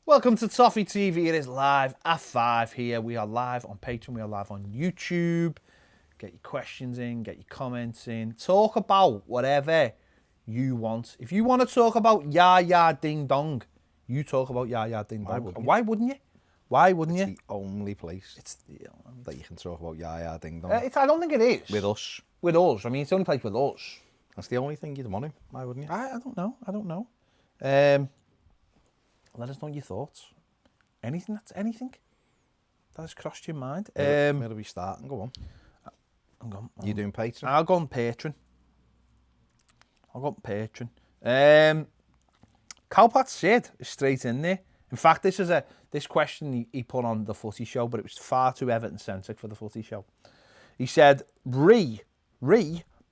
Welcome to Toffee TV. It is live at 5 here. We are live on Patreon. We are live on YouTube. Get your questions in, get your comments in. Talk about whatever you want. If you want to talk about Ya Ding Dong, you talk about Ya Ding Dong. Why wouldn't you? Why wouldn't you? It's the only place that you can talk about Ya Ding Dong. I don't think it is. With us. With us. I mean, it's the only place with us. That's the only thing you'd want to. Why wouldn't you? I don't know. Let us know your thoughts. Anything that has crossed your mind. Where do we start? Go on. You doing Patreon? I'll go on Patreon. Cowpat Sid is straight in there. In fact, this question he put on the Footy Show, but it was far too Everton-centric for the Footy Show. He said, the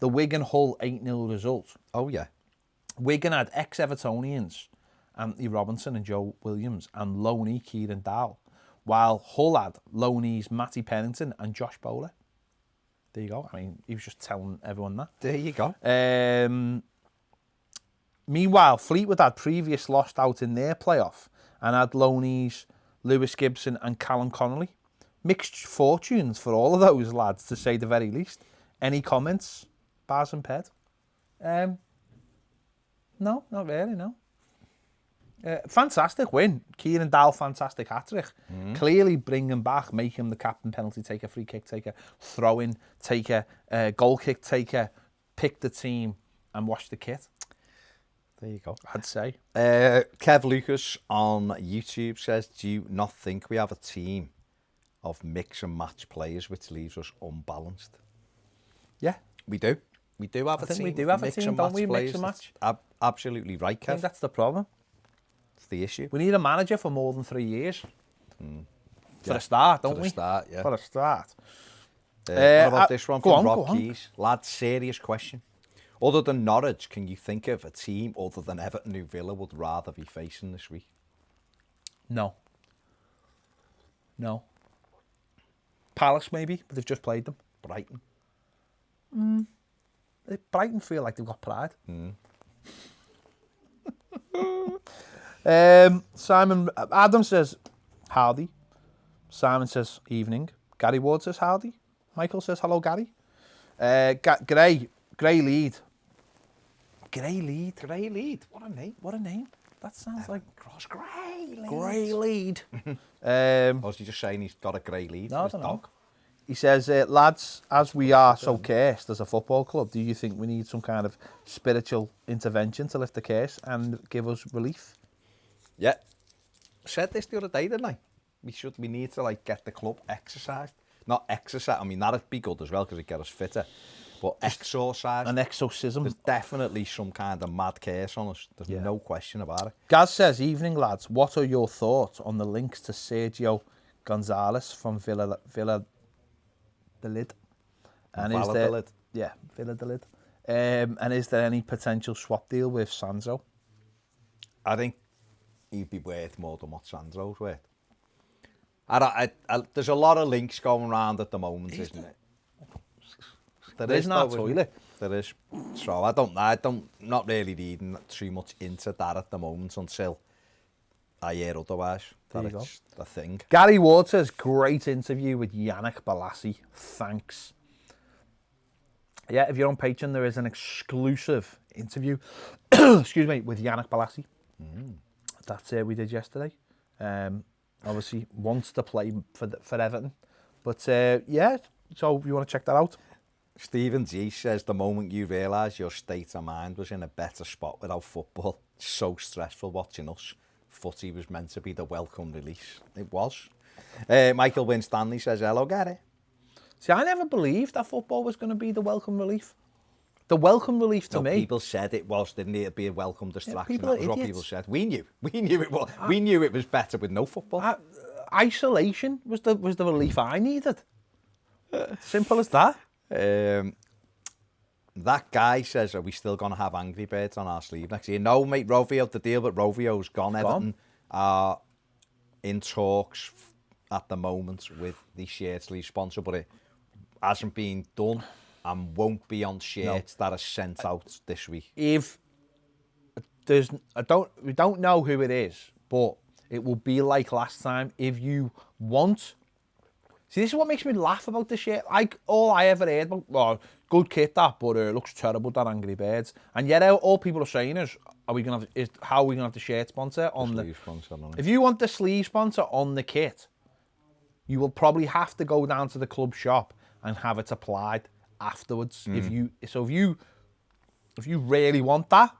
Wigan Hull 8-0 result. Oh, yeah. Wigan had ex-Evertonians, Anthony Robinson and Joe Williams, and Loney Kieran Dowell, while Hull had Loney's Matty Pennington and Josh Bowler. There you go. I mean, he was just telling everyone that. There you go. Meanwhile, Fleetwood had previous lost out in their playoff and had Loney's Lewis Gibson and Callum Connolly. Mixed fortunes for all of those lads, to say the very least. Any comments, Baz and Ped? No, not really, no. Fantastic win. Kieran Dowell, fantastic hat-trick. Clearly bring him back, make him the captain, penalty taker, free kick taker, throw-in taker, goal kick taker, pick the team and wash the kit. There you go. I'd say. Kev Lucas on YouTube says, do you not think we have a team of mix and match players which leaves us unbalanced? Yeah. We do. We do have a team. We do have a team, don't we? Mix and match. Absolutely right, Kev. I think that's the problem. It's the issue. We need a manager for more than 3 years. For a start, don't we? For a start, yeah. For a start. What about this one from Rob go on. Keys? Lad, serious question. Other than Norwich, can you think of a team other than Everton who Villa would rather be facing this week? No. Palace, maybe, but they've just played them. Brighton. Brighton feel like they've got pride. Simon Adam says howdy. Simon says evening. Gary Ward says howdy. Michael says hello, Gary. Grey Lead. Grey Lead. What a name. That sounds like Cross Grey Lead. Grey Lead. Or was he just saying he's got a grey lead No, for I his don't know. dog? He says, lads, as we are so cursed as a football club, do you think we need some kind of spiritual intervention to lift the curse and give us relief? Yeah. Said this the other day, didn't I? We need to get the club exercised. Not exercise. I mean, that'd be good as well because it'd get us fitter. But exorcise. An exorcism. There's definitely some kind of mad curse on us. There's no question about it. Gaz says, evening, lads. What are your thoughts on the links to Sergio Gonzalez from Villa the Lid? And is there, Lid. Yeah, Villa the Lid. And is there any potential swap deal with Sandro? I think he'd be worth more than what Sandro's worth. There's a lot of links going around at the moment, isn't it? There is no toilet. There is. So not really reading too much into that at the moment until I hear otherwise. That it's the thing. Gary Ward says, great interview with Yannick Bolasie. Thanks. Yeah, if you're on Patreon, there is an exclusive interview, excuse me, with Yannick Bolasie. That we did yesterday. Obviously, wants to play for Everton. But yeah, so if you want to check that out. Stephen G says, the moment you realise your state of mind was in a better spot without football, so stressful watching us. Footy was meant to be the welcome release. It was. Michael Winstanley says, hello, Gary. See, I never believed that football was going to be the welcome relief. The welcome relief to me. People said it was, didn't it? It'd be a welcome distraction. People That was are what idiots. people said. We knew it was. We knew it was better with no football. Isolation was the relief I needed. Simple as that. That guy says, are we still going to have Angry Birds on our sleeve next year? No, mate, Rovio, the deal with Rovio's gone. Everton are in talks at the moment with the shirt sleeve sponsor, but it hasn't been done and won't be on shirts that are sent out this week. If there's, we don't know who it is, but It will be like last time if you want. See, this is what makes me laugh about this shit. Like, all I ever heard about, well, good kit that, but it looks terrible, that Angry Birds. And yet all people are saying is, how are we going to have the shirt sponsor on the... Sleeve sponsor, don't If you want the sleeve sponsor on the kit, you will probably have to go down to the club shop and have it applied afterwards. If you really want that,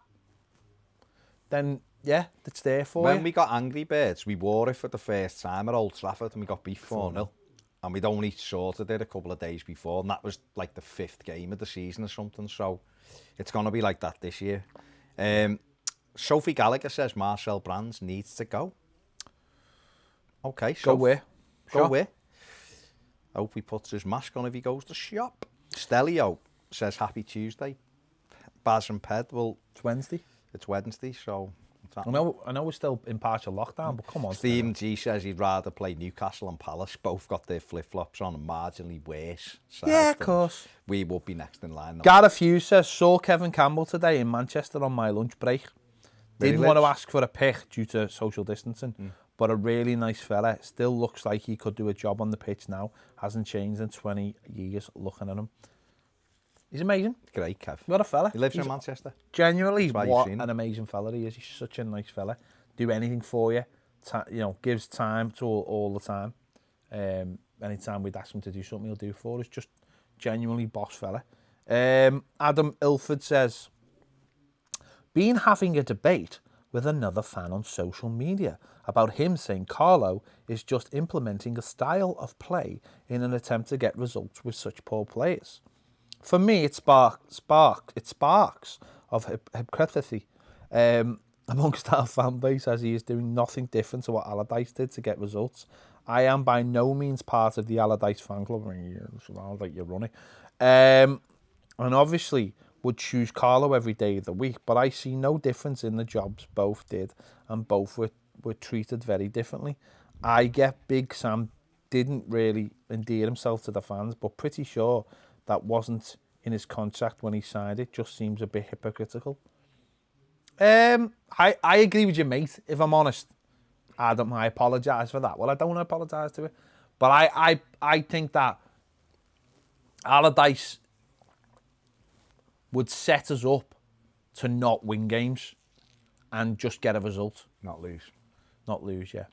then yeah, it's there for you. When we got Angry Birds, we wore it for the first time at Old Trafford and we got beat 4-0. And we'd only sorted it a couple of days before, and that was like the 5th game of the season or something. So it's going to be like that this year. Sophie Gallagher says Marcel Brands needs to go. Okay, so go where? Go where? Hope he puts his mask on if he goes to shop. Stelio says happy Tuesday. Baz and Ped, well, It's Wednesday. It's Wednesday, so I know we're still in partial lockdown, but come on. Stephen G says he'd rather play Newcastle and Palace. Both got their flip-flops on and marginally worse. Yeah, of course. We would be next in line. Gareth Hughes says, saw Kevin Campbell today in Manchester on my lunch break. Didn't want to ask for a pick due to social distancing, but a really nice fella. Still looks like he could do a job on the pitch now. Hasn't changed in 20 years looking at him. He's amazing. Great, Kev. What a fella. He lives in Manchester. Genuinely, what an amazing fella he is. He's such a nice fella. Do anything for you. Gives time to all the time. Anytime we'd ask him to do something, he'll do for us. Just genuinely boss fella. Adam Ilford says, been having a debate with another fan on social media about him saying Carlo is just implementing a style of play in an attempt to get results with such poor players. For me, it sparks of hypocrisy amongst our fan base, as he is doing nothing different to what Allardyce did to get results. I am by no means part of the Allardyce fan club. I mean, like you're running, and obviously would choose Carlo every day of the week. But I see no difference in the jobs both did, and both were treated very differently. I get Big Sam didn't really endear himself to the fans, but pretty sure that wasn't in his contract when he signed it. Just seems a bit hypocritical. I agree with you, mate, if I'm honest. Adam, I apologise for that. Well, I don't want to apologise to it. But I think that Allardyce would set us up to not win games and just get a result. Not lose. Not lose, yeah.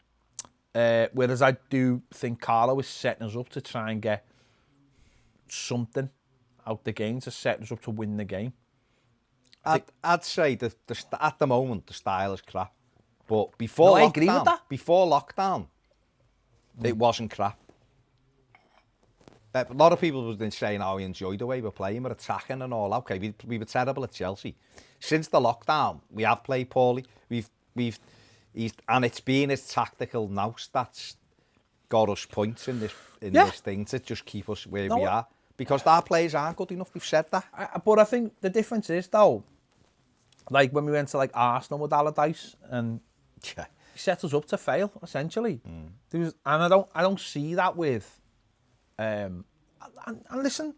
Whereas I do think Carlo is setting us up to try and get something out the game, to set us up to win the game. I'd say that at the moment the style is crap, but before lockdown, I agree with that. Before lockdown, it wasn't crap. A lot of people have been saying, "Oh, we enjoyed the way we're playing, we're attacking and all." Okay, we were terrible at Chelsea. Since the lockdown, we have played poorly. And it's been his tactical nous that's got us points in this thing to just keep us where we are. Because our players aren't good enough, we've said that. But I think the difference is, though, like when we went to like Arsenal with Allardyce, and he set us up to fail, essentially. And I don't see that with... and listen,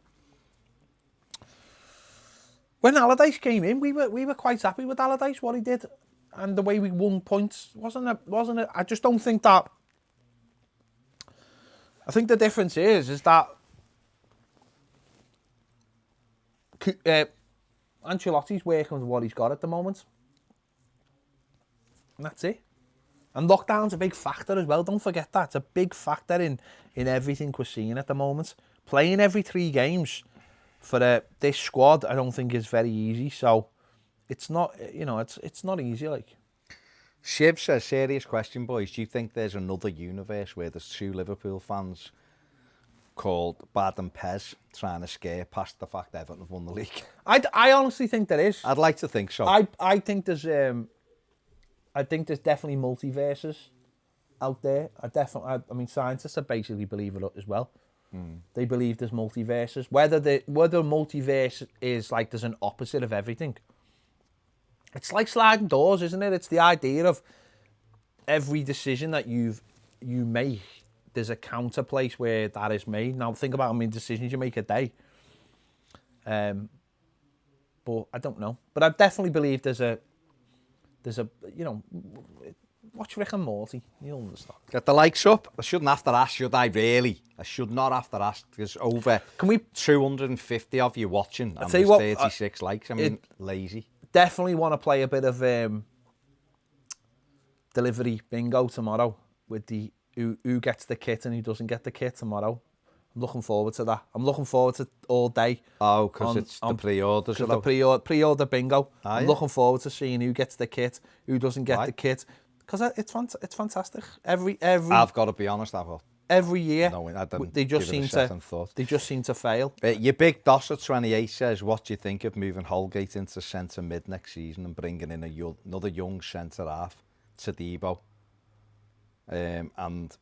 when Allardyce came in, we were quite happy with Allardyce, what he did, and the way we won points. Wasn't it? I just don't think that... I think the difference is that Ancelotti's working with what he's got at the moment. And that's it. And lockdown's a big factor as well. Don't forget that. It's a big factor in everything we're seeing at the moment. Playing every 3 games for this squad, I don't think is very easy. So it's not, it's not easy. Like Shiv says, serious question, boys. Do you think there's another universe where there's 2 Liverpool fans called Bad and Pez trying to scare past the fact Everton have won the league? I honestly think there is. I'd like to think so. I think there's definitely multiverses out there. I mean, scientists basically believe it as well. They believe there's multiverses. Whether multiverse is like there's an opposite of everything. It's like sliding doors, isn't it? It's the idea of every decision that you make, there's a counter place where that is made. Now think about how many decisions you make a day. But I don't know. But I definitely believe there's a watch Rick and Morty. You'll understand. Get the likes up. I shouldn't have to ask, should I really? I should not have to ask. There's over 250 of you watching and there's 36 likes. I mean, lazy. Definitely want to play a bit of delivery bingo tomorrow with the who gets the kit and who doesn't get the kit tomorrow. I'm looking forward to that. I'm looking forward to all day. Oh, because it's the pre-orders. The pre-order bingo. I'm yeah. looking forward to seeing who gets the kit, who doesn't get the kit. Because it's fantastic. I've got to be honest, every year, no, I didn't they just seem to fail. Your big Doss at 28 says, what do you think of moving Holgate into centre mid next season and bringing in another young centre half, Tadibo? And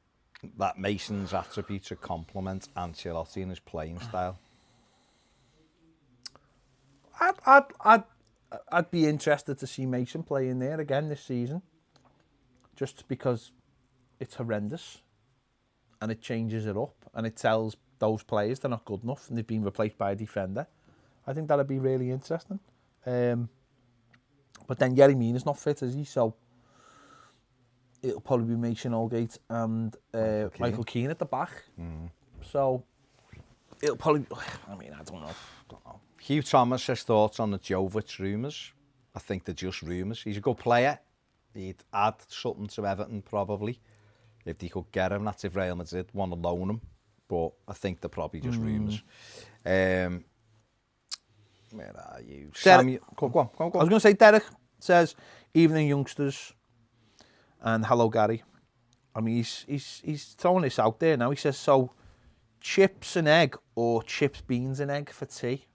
that Mason's attributes are complement Ancelotti in his playing style. I'd be interested to see Mason play in there again this season, just because it's horrendous and it changes it up and it tells those players they're not good enough and they've been replaced by a defender. I think that'd be really interesting. But then Yerry Mina's not fit, is he? So it'll probably be Mason Holgate and Michael Keane at the back. So it'll probably... I mean, I don't know. Hugh Thomas has thoughts on the Jovic rumours. I think they're just rumours. He's a good player. He'd add something to Everton, probably. If they could get him, that's if Real Madrid want to loan him. But I think they're probably just rumours. Where are you? Go on. I was going to say, Derek says, evening youngsters, and hello Gary. I mean, he's throwing this out there now. He says, so chips and egg or chips, beans and egg for tea?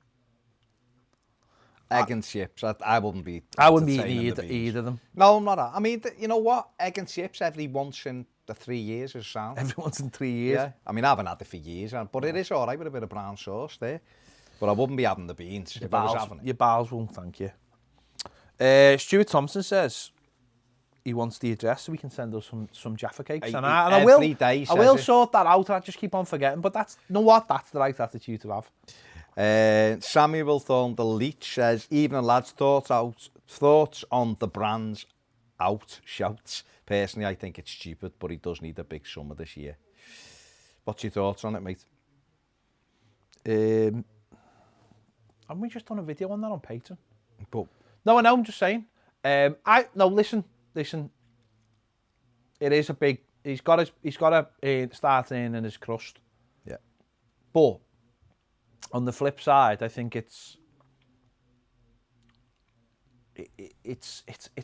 Egg and chips. I wouldn't be. I wouldn't be eating either of them. No, I'm not. I mean, you know what? Egg and chips every once in the 3 years is sound. Every once in 3 years? Yeah. I mean, I haven't had it for years, but it is all right with a bit of brown sauce there. But I wouldn't be having the beans if I was having it. Your bowels won't thank you. Stuart Thompson says he wants the address so we can send us some Jaffa cakes. And I will sort that out. I just keep on forgetting. But that's, you know what? That's the right attitude to have. Samuel Thorne the Leech says, evening lads, thoughts on the brand's out shouts. Personally, I think it's stupid, but he does need a big summer this year. What's your thoughts on it, mate? Haven't we just done a video on that on Patreon? But no, I know, I'm just saying. Listen. It is a big. He's got to start earning his crust. Yeah. But on the flip side, I think it's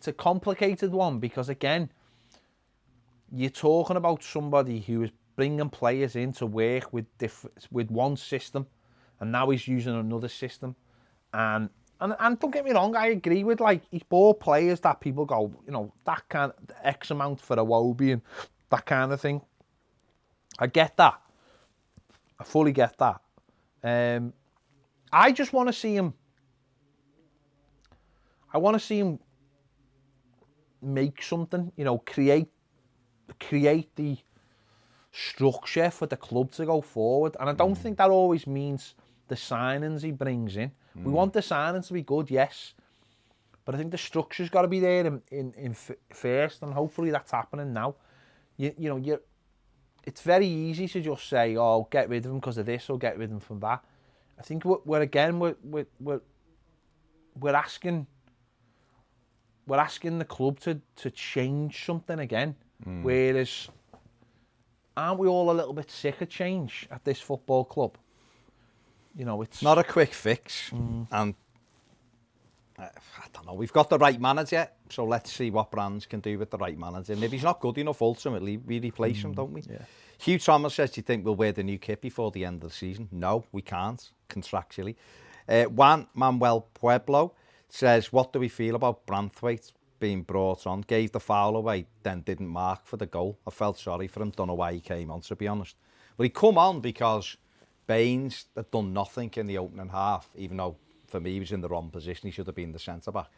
a complicated one because again, you're talking about somebody who is bringing players in to work with one system, and now he's using another system, and don't get me wrong, I agree with, like, he's bought players that people go, you know, that kind of X amount for Iwobi and that kind of thing. I get that. I fully get that. I just want to see him. I want to see him make something, you know, create the structure for the club to go forward. And I don't think that always means the signings he brings in. We want the signings to be good, yes, but I think the structure's got to be there in first, and hopefully that's happening now. It's very easy to just say, oh, get rid of him because of this or get rid of him from that. I think we're asking the club to change something again. Whereas, aren't we all a little bit sick of change at this football club? You know, it's not a quick fix, and I don't know. We've got the right manager, so let's see what Brands can do with the right manager. And if he's not good enough, ultimately we replace him, don't we? Yeah. Hugh Thomas says, "Do you think we'll wear the new kit before the end of the season?" No, we can't contractually. Juan Manuel Pueblo says, "What do we feel about Branthwaite being brought on? Gave the foul away, then didn't mark for the goal. I felt sorry for him. Don't know why he came on, to be honest. But he come on because Baines had done nothing in the opening half, even though for me he was in the wrong position. He should have been the centre back.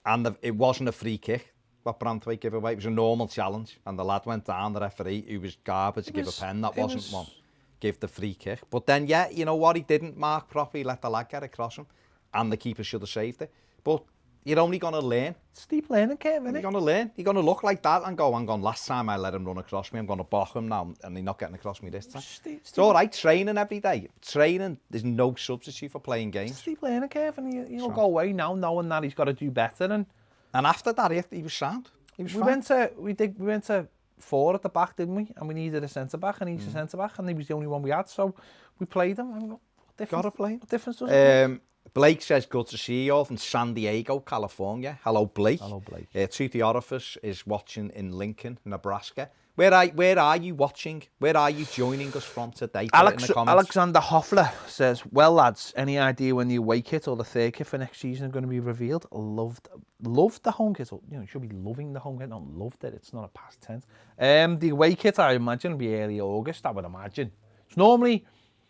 And it wasn't a free kick what Branthwaite gave away. It was a normal challenge, and the lad went down. The referee, who was garbage, to give a pen that wasn't one, give the free kick. But then, yeah, you know what? He didn't mark properly. He let the lad get across him, and the keeper should have saved it. But you're only going to learn. Steep learning curve, isn't You're it? going to learn. You're going to look like that and go, hang on, last time I let him run across me, I'm going to block him now, and he's not getting across me this time. It's all right, training every day. Training, there's no substitute for playing games. Steep learning curve, and he'll go away now knowing that he's got to do better. And after that, he was sound. He was we fine. went to 4 at the back, didn't we? And we needed a centre back, and he's a centre back, and he was the only one we had, so we played him. And what difference does it make? Blake says, good to see you all from San Diego, California. Hello, Blake. Hello, Blake. To the Orifice is watching in Lincoln, Nebraska. Where are you watching? Where are you joining us from today? Alexander Hoffler says, well, lads, any idea when the away kit or the third kit for next season are going to be revealed? Loved the home kit. You should be loving the home kit. Not loved it. It's not a past tense. The away kit, I imagine, will be early August, I would imagine. It's normally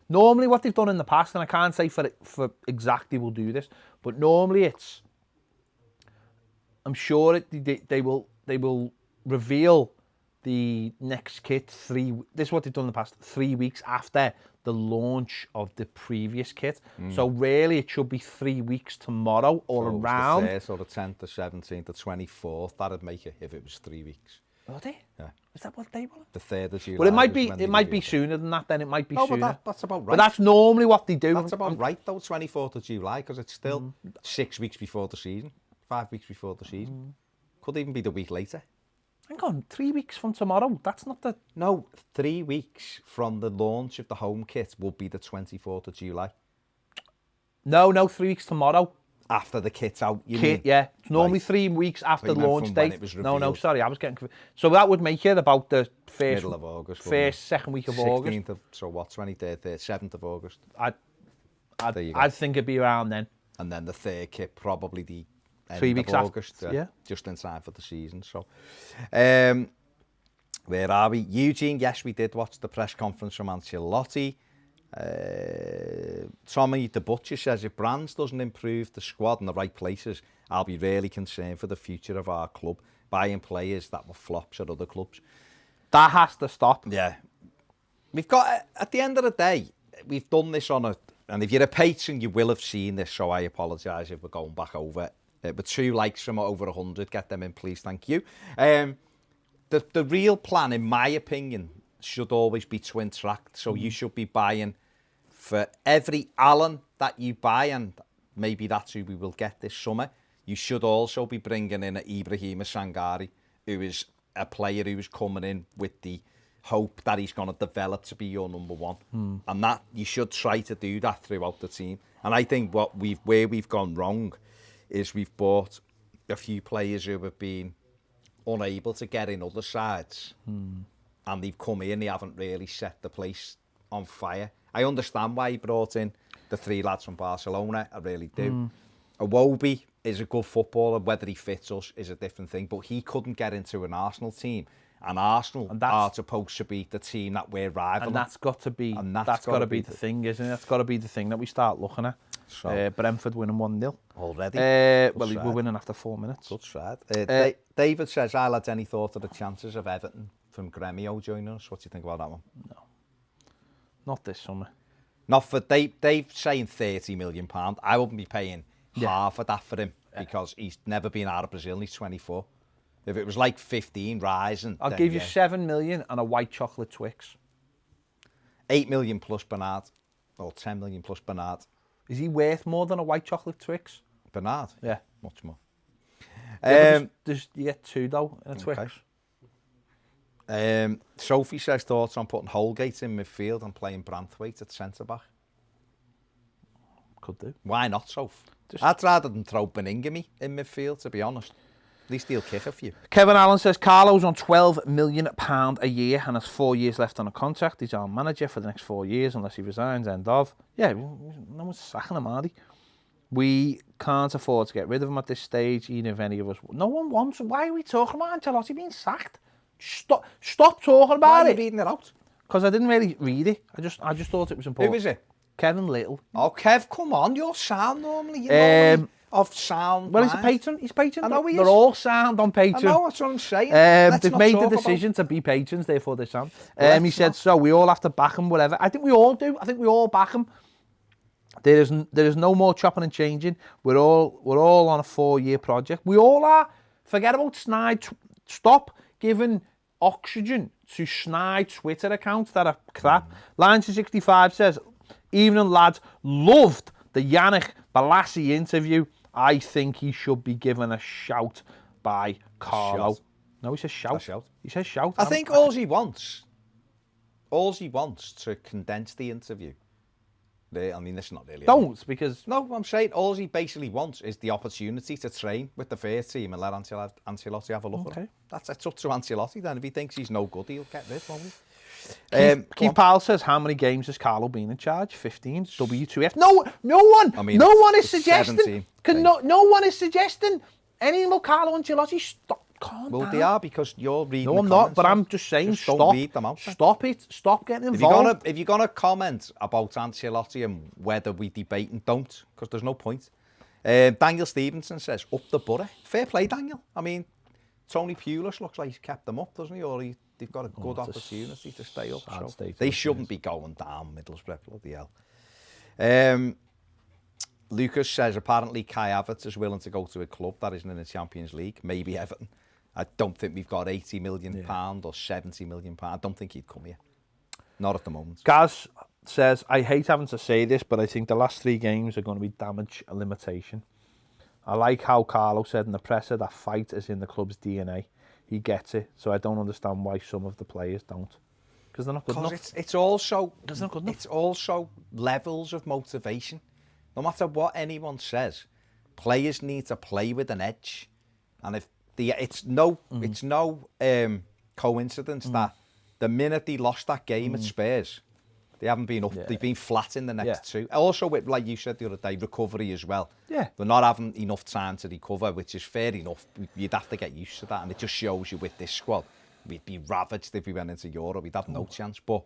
what they've done in the past, and I can't say for exactly will do this, but normally it's, I'm sure they will reveal the next kit this is what they've done in the past, 3 weeks after the launch of the previous kit. So really it should be 3 weeks tomorrow or around. The 3rd or the 10th, the 17th, the 24th, that'd make it if it was 3 weeks. Would it? Yeah. Is that what they want? The 3rd of July. Well, it might be sooner than that then. It might be sooner. But that's about right. But that's normally what they do. That's about right though, 24th of July, because it's still 6 weeks before the season, 5 weeks before the season. Could even be the week later. Hang on, 3 weeks from tomorrow. That's not the... No, 3 weeks from the launch of the home kit will be the 24th of July. No, 3 weeks tomorrow. After the kit's out, you mean? Yeah. It's normally 3 weeks after the launch date. No, sorry, I was getting confused. So that would make it about the first... Middle of August. Second week of August. 16th of, so what, 23rd, 7th of August? I'd think it'd be around then. And then the third kit, probably the... 3 weeks of August, after, yeah. Just in time for the season. So, where are we? Eugene, yes, we did watch the press conference from Ancelotti. Tommy the Butcher says, if Brands doesn't improve the squad in the right places, I'll be really concerned for the future of our club, buying players that were flops at other clubs. That has to stop. Yeah. We've got, at the end of the day, we've done this on and if you're a patron, you will have seen this, so I apologise if we're going back over. But 2 likes from over 100, get them in, please, thank you. The real plan, in my opinion, should always be twin tracked. So you should be buying for every Allen that you buy, and maybe that's who we will get this summer. You should also be bringing in Ibrahima Sangare, who is a player who is coming in with the hope that he's going to develop to be your number one. And that you should try to do that throughout the team. And I think where we've gone wrong is we've bought a few players who have been unable to get in other sides. And they've come in, they haven't really set the place on fire. I understand why he brought in the 3 lads from Barcelona, I really do. Iwobi is a good footballer, whether he fits us is a different thing, but he couldn't get into an Arsenal team. And Arsenal are supposed to be the team that we're rivaling. And that's got to be, that's got to be the thing, isn't it? That's got to be the thing that we start looking at. So, Brentford winning 1-0. Already? We're winning after 4 minutes. Good start. David says, I'll add any thought of the chances of Everton from Gremio joining us. What do you think about that one? No. Not this summer. Not for Dave saying £30 million. I wouldn't be paying half of that for him because he's never been out of Brazil and he's 24. If it was like 15 rising, I'll give you 7 million and a white chocolate Twix. 8 million plus Bernard, or 10 million plus Bernard. Is he worth more than a white chocolate Twix? Bernard? Yeah. Much more. You get 2 though in a Twix. Sophie says thoughts on putting Holgate in midfield and playing Branthwaite at centre-back. Could do. Why not, Soph? I'd rather than throw Beningame in midfield, to be honest. At least he'll kick a few. Kevin Allen says Carlo's on £12 million a year and has 4 years left on a contract. He's our manager for the next 4 years unless he resigns, end of. Yeah, no one's sacking him, are they? We can't afford to get rid of him at this stage, even if any of us... No one wants him. Why are we talking about Ancelotti being sacked? Stop talking about Why are you it. reading it out? Because I didn't really read it. I just thought it was important. Who is it? Kevin Little. Oh, Kev, come on. You're sound normally. You're of sound. Well, he's a patron. He's patron. I know he is. They're all sound on Patreon. I know, that's what I'm saying. They've made the decision to be patrons, therefore they're sound. He said, so we all have to back him, whatever. I think we all do. I think we all back him. There is no more chopping and changing. We're all on a 4-year project. We all are. Forget about snide. Stop giving oxygen to snide Twitter accounts that are crap. Line 65 says, evening lads, loved the Yannick Bolasie interview. I think he should be given a shout by Carlo. Shout. No, he says shout. Shout. He says shout. I think all he wants to condense the interview. I mean, that's not really. Don't, because... No, I'm saying all he basically wants is the opportunity to train with the first team and let Ancelotti have a look at it. That's up to Ancelotti then. If he thinks he's no good, he'll get rid, won't he? Keith Powell says, how many games has Carlo been in charge? 15. W2F. No one. I mean, no one is suggesting. 17. No one is suggesting anything about Carlo Ancelotti. Stop. Calm down. They are, because you're reading. No, I'm not. But I'm just saying, stop. Don't read them out. Stop it. Stop getting involved. If you're gonna comment about Ancelotti and whether we debate, and don't, because there's no point. Daniel Stevenson says, up the butter. Fair play, Daniel. I mean, Tony Pulis looks like he's kept them up, doesn't he? Or they've got a good opportunity to stay up. So they shouldn't be going down Middlesbrough, bloody hell. Lucas says, apparently Kai Havertz is willing to go to a club that isn't in the Champions League, maybe Everton. I don't think we've got £80 million or £70 million. I don't think he'd come here. Not at the moment. Gaz says, I hate having to say this, but I think the last 3 games are going to be damage and limitation. I like how Carlo said in the presser that fight is in the club's DNA. He gets it, so I don't understand why some of the players don't. Because they're not good enough. It's also not good enough. It's also levels of motivation. No matter what anyone says, players need to play with an edge. And if it's no coincidence that the minute they lost that game at Spurs, they haven't been up. Yeah. They've been flat in the next 2. Also, with, like you said the other day, recovery as well. Yeah, they're not having enough time to recover, which is fair enough. You'd have to get used to that, and it just shows you with this squad, we'd be ravaged if we went into Europe. We'd have no chance. But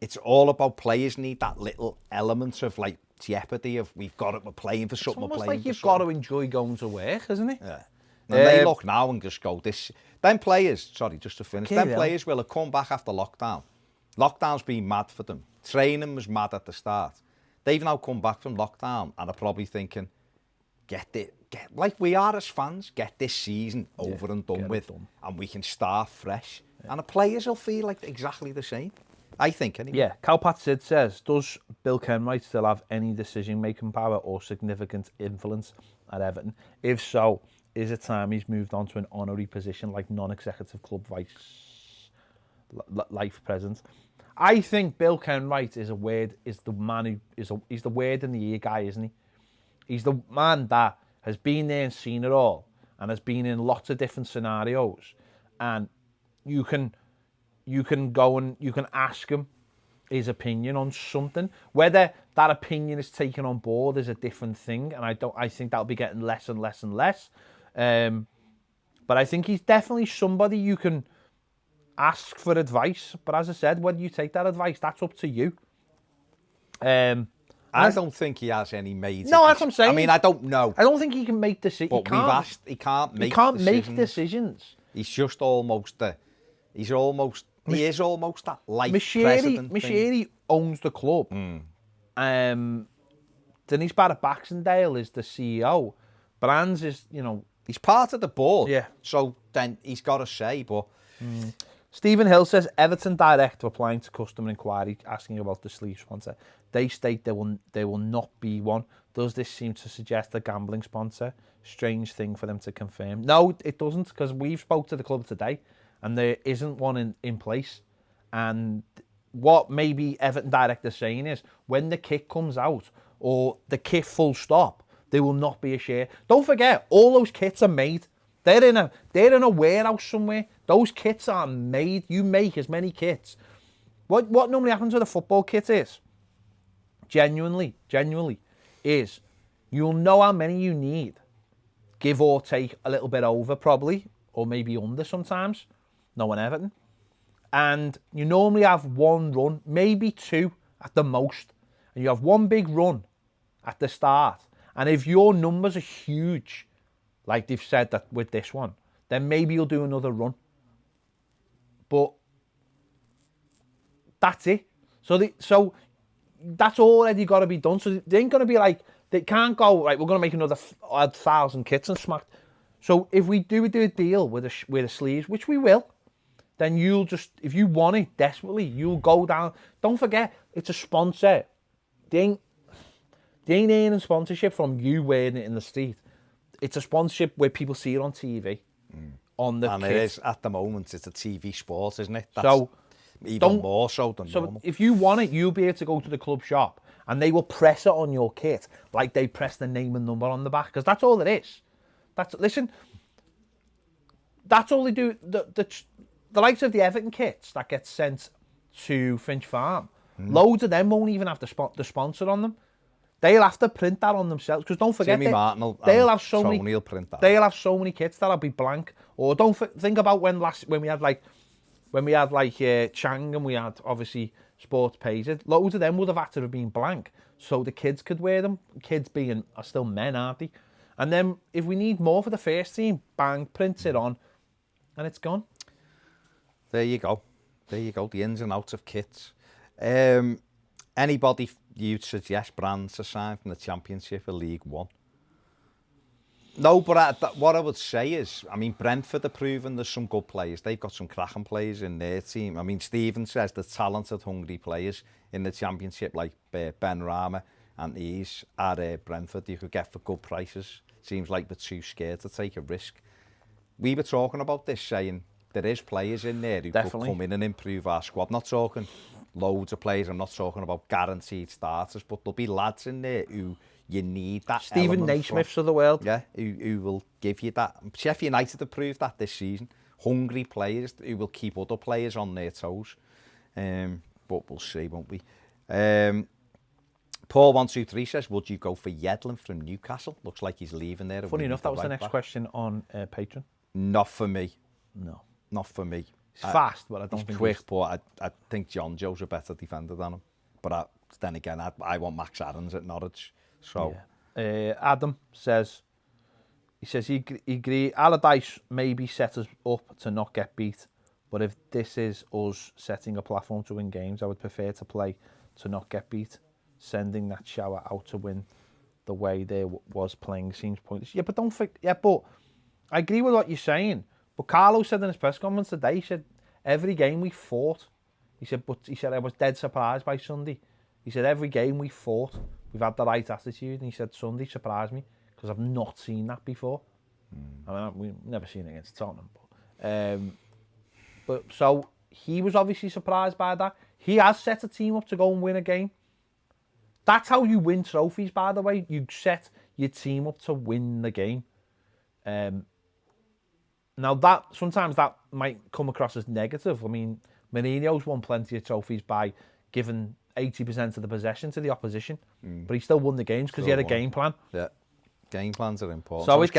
it's all about players need that little element of like jeopardy of we're playing for something. It's almost like you've got to enjoy going to work, isn't it? Yeah. And they look now and just go, them players, sorry, just to finish, players will have come back after lockdown. Lockdown's been mad for them. Training was mad at the start. They've now come back from lockdown and are probably thinking, get like we are as fans, get this season over and done with, and we can start fresh. Yeah. And the players will feel like exactly the same. I think, anyway. Yeah, Cowpat Sid says, does Bill Kenwright still have any decision-making power or significant influence at Everton? If so, is it time he's moved on to an honorary position like non-executive club life president? I think Bill Kenwright is the man who he's the word in the ear guy, isn't he? He's the man that has been there and seen it all and has been in lots of different scenarios. And you can go and you can ask him his opinion on something. Whether that opinion is taken on board is a different thing, and I think that'll be getting less and less and less. But I think he's definitely somebody you can ask for advice. But as I said, whether you take that advice, that's up to you. I don't think he has any major. No, that's what I'm saying. I mean, I don't know. I don't think he can make decisions. But he can't make decisions. He's just almost he is almost that life president. Machiri owns the club. Denise Barrett-Baxendale is the CEO. Brands is, he's part of the board. Yeah. So then he's got to say, but... Stephen Hill says, Everton Direct replying to customer inquiry asking about the sleeve sponsor. They state there will not be one. Does this seem to suggest a gambling sponsor? Strange thing for them to confirm. No, it doesn't, because we've spoke to the club today and there isn't one in place. And what maybe Everton Direct is saying is when the kit comes out or the kit full stop, there will not be a share. Don't forget, all those kits are made. They're in a warehouse somewhere. Those kits are made. You make as many kits. What normally happens with a football kit is, genuinely, is you'll know how many you need. Give or take a little bit over probably, or maybe under sometimes. No one Everton. And you normally have one run, maybe 2 at the most. And you have one big run at the start. And if your numbers are huge, like they've said that with this one, then maybe you'll do another run. But that's it. So that's already got to be done. So they ain't going to be like, they can't go, right, we're going to make another 1,000 kits and smack. So if we do a deal with the sleeves, which we will, then you'll just, if you want it desperately, you'll go down. Don't forget, it's a sponsor. They ain't earning sponsorship from you wearing it in the street. It's a sponsorship where people see it on TV. On the and kit. it is, at the moment, it's a TV sport, isn't it? That's So even more so than So normal. if you want it, you'll be able to go to the club shop and they will press it on your kit like they press the name and number on the back, because that's all it is. That's all they do. The likes of the Everton kits that get sent to Finch Farm, loads of them won't even have the sponsor on them. They'll have to print that on themselves, because don't forget, Jimmy Martin they'll have so Tony many. will print that. They'll have so many kits that'll be blank. Or don't think about when we had Chang, and we had obviously sports pages. Loads of them would have had to have been blank, so the kids could wear them. Kids are still men, aren't they? And then if we need more for the first team, bang, print it on, and it's gone. There you go. The ins and outs of kits. Anybody you'd suggest brands to sign from the Championship or League One? No, but what I would say is, I mean, Brentford are proven there's some good players. They've got some cracking players in their team. I mean, Stephen says there's talented, hungry players in the Championship, like Ben Rama and these at Brentford you could get for good prices. Seems like they're too scared to take a risk. We were talking about this, saying there is players in there who could come in and improve our squad. Not talking loads of players, I'm not talking about guaranteed starters, but there'll be lads in there who you need that Stephen Naismiths of the world. Yeah, who will give you that. Sheffield United have proved that this season. Hungry players who will keep other players on their toes. But we'll see, won't we? Paul123 says, would you go for Yedlin from Newcastle? Looks like he's leaving there. Funny enough, that was the next question on Patreon. Not for me. No. Not for me. He's fast, but I don't think he's quick, but I think John Joe's a better defender than him. But then again, I want Max Aarons at Norwich. So Adam says, he agree. Allardyce maybe set us up to not get beat, but if this is us setting a platform to win games, I would prefer to play to not get beat. Sending that shower out to win the way they was playing seems pointless. Yeah, but don't think. Yeah, but I agree with what you're saying. But Carlo said in his press conference today, he said every game we fought. He said I was dead surprised by Sunday. He said every game we fought, we've had the right attitude. And he said Sunday surprised me because I've not seen that before. I mean, we've never seen it against Tottenham. But so he was obviously surprised by that. He has set a team up to go and win a game. That's how you win trophies, by the way. You set your team up to win the game. Now, sometimes that might come across as negative. I mean, Mourinho's won plenty of trophies by giving 80% of the possession to the opposition, but he still won the games because he had a game plan. Yeah, game plans are important. So I was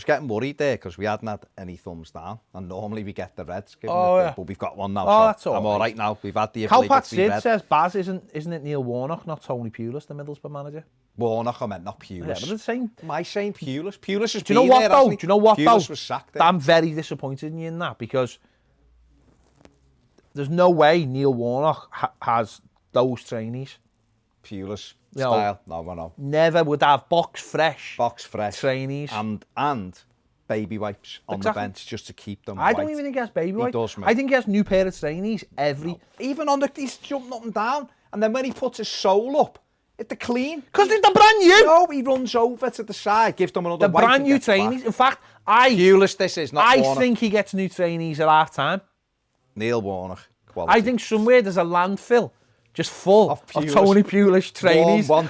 getting worried there because we hadn't had any thumbs down, and normally we get the reds given but we've got one now. Oh, that's all I'm all right now. We've had the Calpat Sid says, Baz, isn't it Neil Warnock, not Tony Pulis, the Middlesbrough manager? Warnock, I meant not Pulis. Yeah, but the same. My saying Pulis. Pulis has Do you know what, though? Do you know what, though? Pulis was sacked there. I'm very disappointed in you in that, because there's no way Neil Warnock has those trainees. Pulis style. No. Never would have box fresh trainees. And baby wipes on the bench just to keep them I don't even think he has baby wipes. I think he has new pair of trainees every... Even on he's jumping up and down, and then when he puts his sole up, they're clean. Because they're brand new. No, he runs over to the side, gives them another wipe. The brand new trainees. Back. In fact, Pulis, this is not Warnock. think he gets new trainees at half time. Neil Warnock. Quality. I think somewhere there's a landfill just full of Tony Pulis trainees. Warm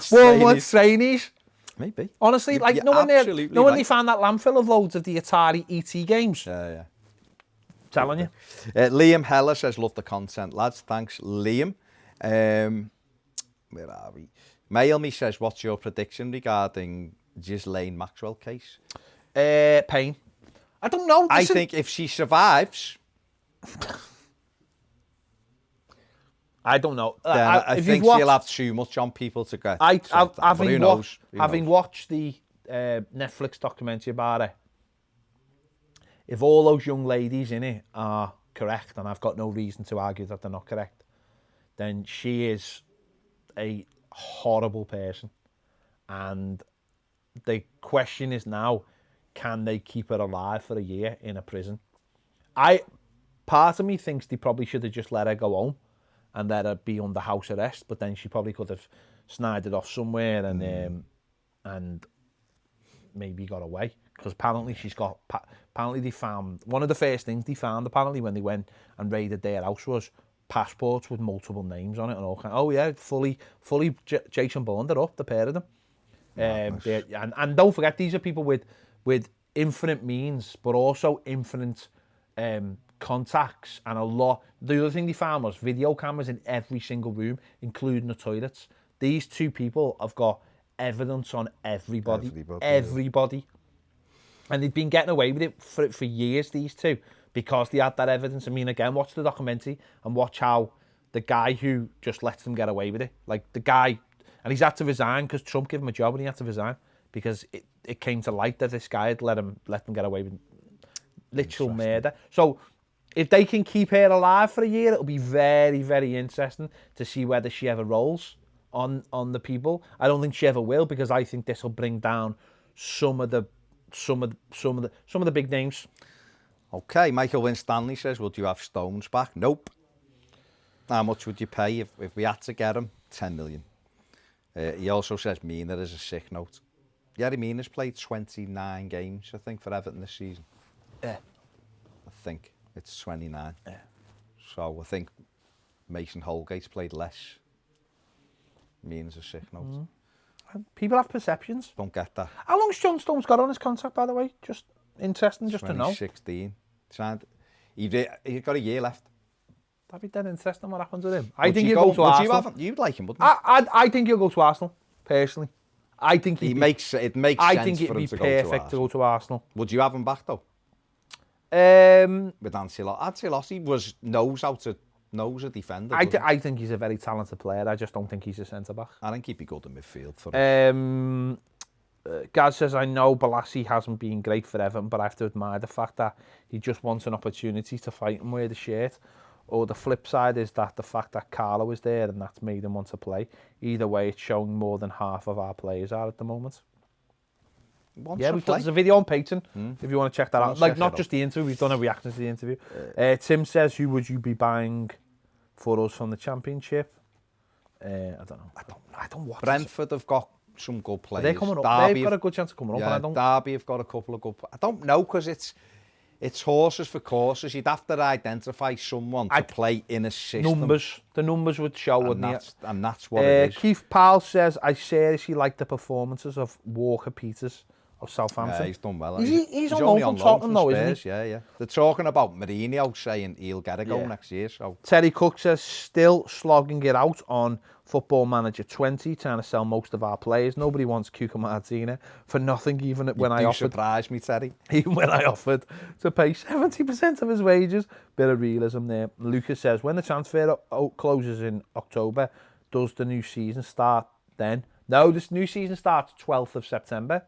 trainees. Maybe. Honestly, when they found that landfill of loads of the Atari ET games. Yeah. Telling you. Liam Heller says, love the content, lads. Thanks, Liam. Where are we? Mail me says, what's your prediction regarding Ghislaine Maxwell case? Pain. I don't know. I think if she survives... I don't know. Then I think she'll have too much on people to get. Having watched the Netflix documentary about it, if all those young ladies in it are correct, and I've got no reason to argue that they're not correct, then she is a horrible person. And the question is now, can they keep her alive for a year in a prison? Part of me thinks they probably should have just let her go home and let her be under house arrest, but then she probably could have snided off somewhere and maybe got away. Because apparently apparently they found, one of the first things they found apparently when they went and raided their house was passports with multiple names on it and all kind. Oh yeah, fully Jason Bourne, they're up, the pair of them. And don't forget, these are people with infinite means, but also infinite contacts and a lot. The other thing they found was video cameras in every single room, including the toilets. These two people have got evidence on everybody. And they've been getting away with it for years, these two, because they had that evidence. I mean, again, watch the documentary and watch how the guy who just lets them get away with it, like the guy, and he's had to resign because Trump gave him a job and he had to resign because it came to light that this guy had let them get away with literal murder. So if they can keep her alive for a year, it'll be very, very interesting to see whether she ever rolls on the people. I don't think she ever will, because I think this will bring down some of the big names. Okay, Michael Winstanley says, would you have Stones back? Nope. How much would you pay if we had to get him? 10 million. He also says Mina is a sick note. Yerry Mina's played 29 games, I think, for Everton this season. Yeah. I think it's 29. Yeah. So I think Mason Holgate's played less. Mina's a sick note. People have perceptions. Don't get that. How long's John Stones got on his contract, by the way? Just interesting, just to know. 2016. He's got a year left. That'd be dead interesting what happens with him. I think he'll go to Arsenal. You'd like him, wouldn't you? I think he'll go to Arsenal, personally. I think it makes sense for him to go to Arsenal. I think it'd be perfect to go to Arsenal. Would you have him back, though? With Ancelotti. Ancelotti knows a defender. I think he's a very talented player. I just don't think he's a centre-back. I think he'd be good in midfield for us. Gaz says, I know Balassi hasn't been great for Everton, but I have to admire the fact that he just wants an opportunity to fight and wear the shirt. Or the flip side is that the fact that Carlo is there and that's made him want to play. Either way, it's showing more than half of our players are at the moment. There's a video on Patreon if you want to check that out. Like, not just the interview, we've done a reaction to the interview. Tim says, who would you be buying for us from the Championship? I don't know. I don't watch Brentford have got some good players. They're coming up. They've got a good chance of coming up. Yeah, Derby have got a couple of good. I don't know, because it's horses for courses. You'd have to identify someone to play in a system. The numbers would show, wouldn't it? And that's what it is. Keith Powell says, I seriously like the performances of Walker Peters of Southampton. Yeah, he's done well. He's on loan from Tottenham, though, isn't he? Yeah. They're talking about Mourinho saying he'll get a go next year. So Terry Cook says, still slogging it out on Football Manager 20, trying to sell most of our players. Nobody wants Cuca Martina for nothing, even when I offered. Surprise me, Terry. Even when I offered to pay 70% of his wages. Bit of realism there. Lucas says, when the transfer closes in October, does the new season start then? No, this new season starts 12th of September.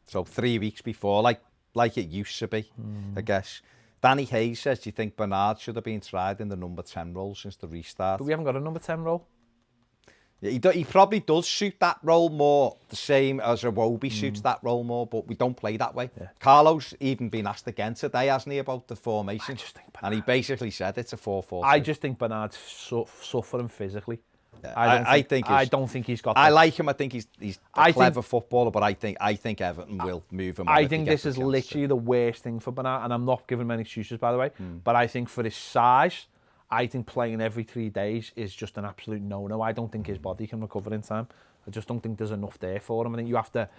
So 3 weeks before, like it used to be, I guess. Danny Hayes says, do you think Bernard should have been tried in the number 10 role since the restart? But we haven't got a number 10 role. Yeah, he probably does suit that role more, the same as Iwobi suits that role more, but we don't play that way. Yeah. Carlo's even been asked again today, hasn't he, about the formation? And he basically said it's a 4-4-2. I just think Bernard's suffering physically. Yeah, I don't think he's got. I like him. I think he's a clever footballer, but I think Everton will move him. I think this is literally the worst thing for Bernard, and I'm not giving him any excuses, by the way. But I think for his size, I think playing every 3 days is just an absolute no-no. I don't think his body can recover in time. I just don't think there's enough there for him. I think you have to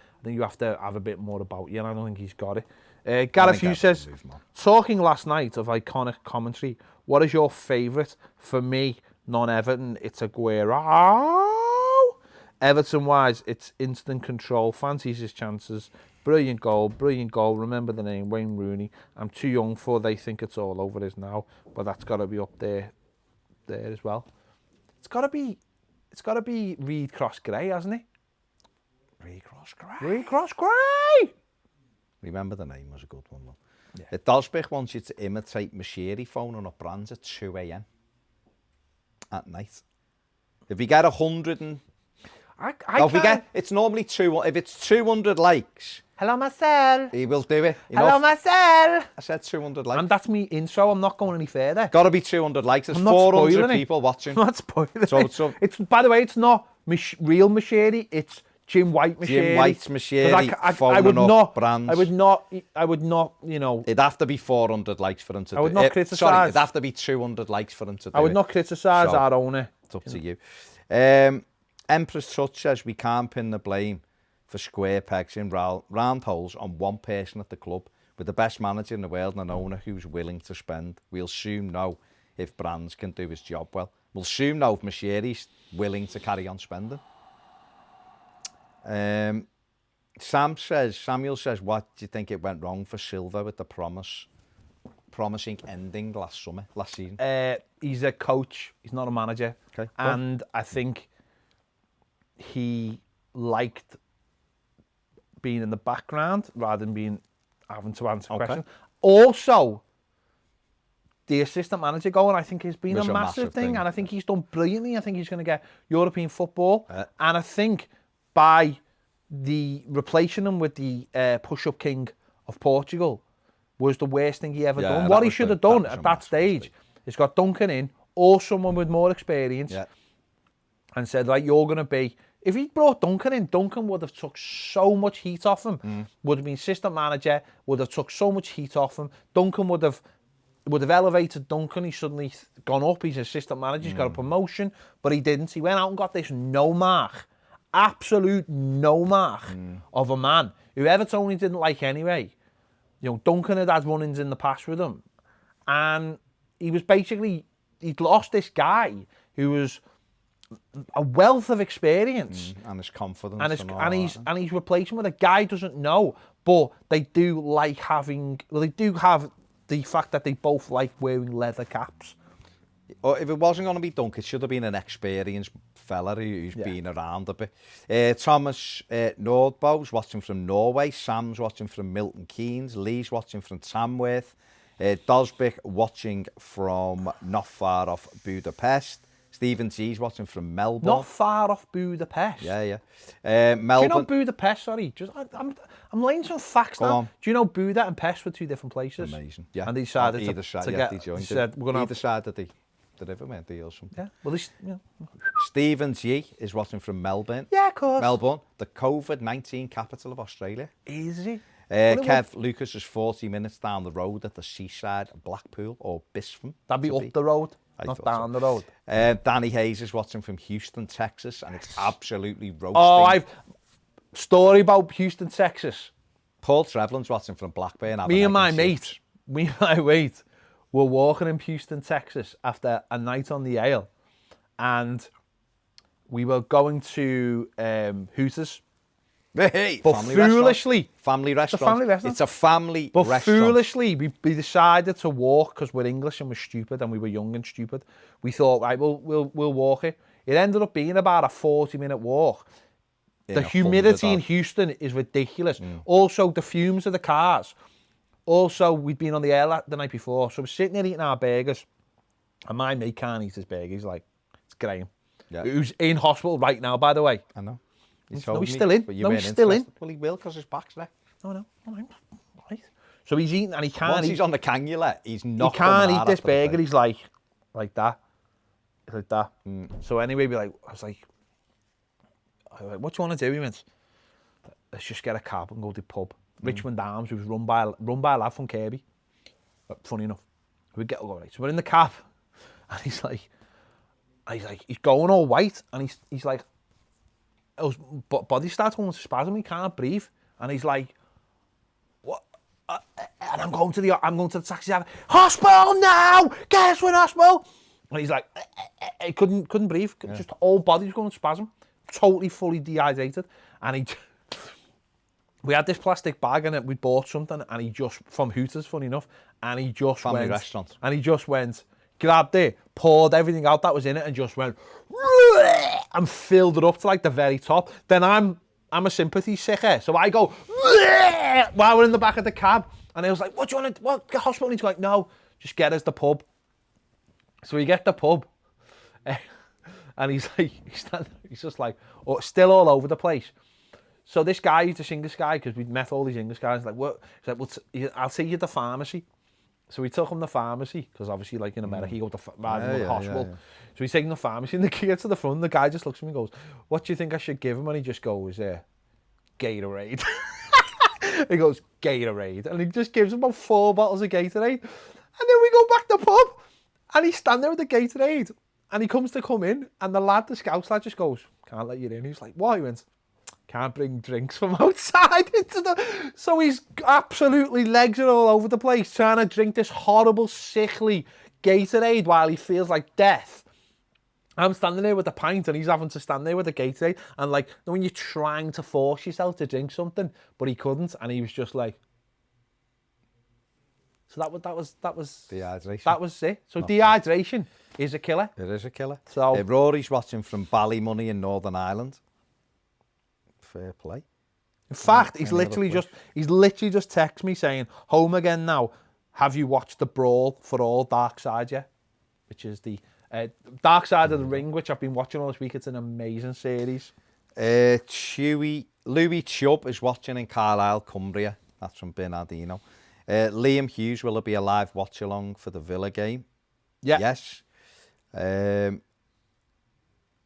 have a bit more about you, and I don't think he's got it. Gareth Hughes says, talking last night of iconic commentary, what is your favourite? For me, non-Everton, it's Aguero. Everton-wise, it's instant control, fancies his chances, brilliant goal. Remember the name, Wayne Rooney. I'm too young for they think it's all over us now, but that's got to be up there as well. It's got to be Reed Cross Gray, hasn't it? Reed Reed Cross Gray. Remember the name was a good one, though. Yeah. Dalsbych wants you to imitate Mashiri phoning up brands at 2 a.m. at night. If we get 100 and... I if we get... It's normally 2... If it's 200 likes... Hello, Marcel. He will do it. Hello, Marcel. I said 200 likes. And that's me intro. I'm not going any further. Got to be 200 likes. There's I'm not 400 people watching. I'm not spoiling it. It's, by the way, it's not real Machete. It's Jim White Machete. Jim White's Machete. I would not. Brands. I would not. You know. It'd have to be 400 likes for him to. I would do. not criticise. Sorry, it'd have to be 200 likes for him to do. I would not criticise our owner. It's up to you. Empress Touch says we can't pin the blame for square pegs in round holes on one person at the club. With the best manager in the world and an owner who's willing to spend, we'll soon know if Brands can do his job well. We'll soon know if Machete's willing to carry on spending. Samuel says, what do you think it went wrong for Silva with the promising ending last season? He's a coach. He's not a manager. Okay. And I think he liked being in the background rather than having to answer questions. Also, the assistant manager going, I think, has been a massive thing, and I think he's done brilliantly. I think he's going to get European football, and I think by replacing him with the push-up king of Portugal was the worst thing he ever done. What he should have done at that stage is got Duncan in, or someone with more experience, and said, right, you're going to be... If he brought Duncan in, Duncan would have took so much heat off him. Would have been assistant manager, would have took so much heat off him. Duncan would have elevated Duncan. He's suddenly gone up. He's assistant manager. He's got a promotion, but he didn't. He went out and got this absolute no mark of a man who Everton only didn't like anyway. You know, Duncan had run-ins in the past with him, and he was basically, he'd lost this guy who was a wealth of experience and his confidence, and he's replacing with a guy doesn't know, but they do like having. Well, they do have the fact that they both like wearing leather caps. Or if it wasn't going to be Duncan, it should have been an experienced fella who's been around a bit. Thomas Nordbo's watching from Norway. Sam's watching from Milton Keynes. Lee's watching from Tamworth. Dosbick watching from not far off Budapest. Stephen G's watching from Melbourne. Not far off Budapest. Yeah. Melbourne. Do you know Budapest? Sorry, I'm laying some facts now. Do you know Buda and Pest were two different places? Amazing. Yeah. And they decided either side, to get. They joined said we're going either side of the river, weren't they, or something? Yeah. Well, this. You know. Stephen G is watching from Melbourne. Yeah, of course. Melbourne, the COVID-19 capital of Australia. Is he? Kev Lucas is 40 minutes down the road at the seaside Blackpool or Bispham. That'd be up the road. Not down the road. Danny Hayes is watching from Houston, Texas, and it's absolutely roasting. Story about Houston, Texas. Paul Trevlin's watching from Blackburn. Me and my mate were walking in Houston, Texas after a night on the ale, and we were going to Hooters. Hey, but foolishly, family restaurant. It's a family restaurant. It's a family but restaurant. Foolishly, we decided to walk because we're English and we're stupid and we were young and stupid. We thought, right, we'll walk it. It ended up being about a 40-minute walk. The humidity in Houston is ridiculous. Also, the fumes of the cars. Also, we'd been on the air the night before, so we're sitting there eating our burgers, and my mate can't eat his burger. He's like, it's Graham, who's in hospital right now, by the way. I know. He's still in. He's still in. Well, he will because his back's there. No. All right. So he's eating and he can't Once eat. He's on the cannula, he's not. He can't eat this burger. He's like that. Like that. So anyway, I was like, what do you want to do? He went, let's just get a cab and go to the pub. Richmond Arms, which was run by a lad from Kirby. Funny enough. We get all right. So we're in the cab and he's going all white and he's like, his body starts going to spasm, he can't breathe, and he's like, "What?" And I'm going to the taxi driver. Hospital now! Get us to an hospital! And he's like, he couldn't breathe. Just whole body was going to spasm, totally fully dehydrated. And we had this plastic bag and we bought something, and he just from Hooters, funny enough, and he just family restaurant, and he just went, grabbed it, poured everything out that was in it, and just went and filled it up to like the very top. Then I'm a sympathy sicker, so I go while we're in the back of the cab, and I was like, "What do you want to? What hospital?" And he's like, "No, just get us the pub." So we get the pub, And he's like, he's just like, still all over the place. So this guy, he's this English guy, because we'd met all these English guys, like, what? He's like, well, I'll take you to the pharmacy. So we took him to the pharmacy, because obviously, like in America, you go to the hospital. So he's taking the pharmacy, and the kid gets to the front, the guy just looks at me and goes, what do you think I should give him? And he just goes, Gatorade. He goes, Gatorade. And he just gives him about 4 bottles of Gatorade. And then we go back to the pub, and he's standing there with the Gatorade. And he comes to come in, and the Scouts lad just goes, can't let you in. He's like, what? He went, can't bring drinks from outside into the... So he's absolutely legs are all over the place, trying to drink this horrible, sickly Gatorade while he feels like death. I'm standing there with the pint, and he's having to stand there with the Gatorade. And like, when you're trying to force yourself to drink something, but he couldn't, and he was just like... So that was dehydration. That was it. So dehydration is a killer. It is a killer. So Rory's watching from Ballymoney in Northern Ireland. Fair play. In fact, he's literally just texted me saying, home again now. Have you watched The Brawl for All Dark Side yet? Which is the Dark Side of the Ring, which I've been watching all this week. It's an amazing series. Louis Chubb is watching in Carlisle, Cumbria. That's from Bernardino. Liam Hughes, will there be a live watch-along for the Villa game? Yeah. Yes.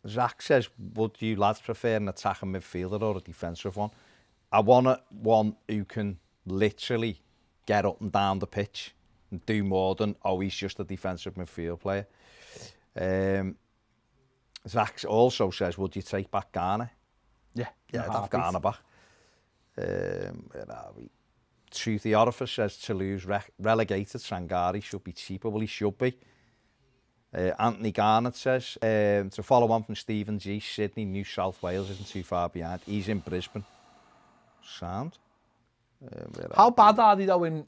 Zach says, would you lads prefer an attacking midfielder or a defensive one? I want one who can literally get up and down the pitch and do more than, he's just a defensive midfield player. Zach also says, would you take back Garner? Yeah. I'd have Garner back. Where are we? Truthy Orifice says Toulouse relegated. Sangari should be cheaper. Well, he should be. Anthony Garnett says, to follow on from Stephen G, Sydney, New South Wales isn't too far behind. He's in Brisbane. Sound. How bad are they though in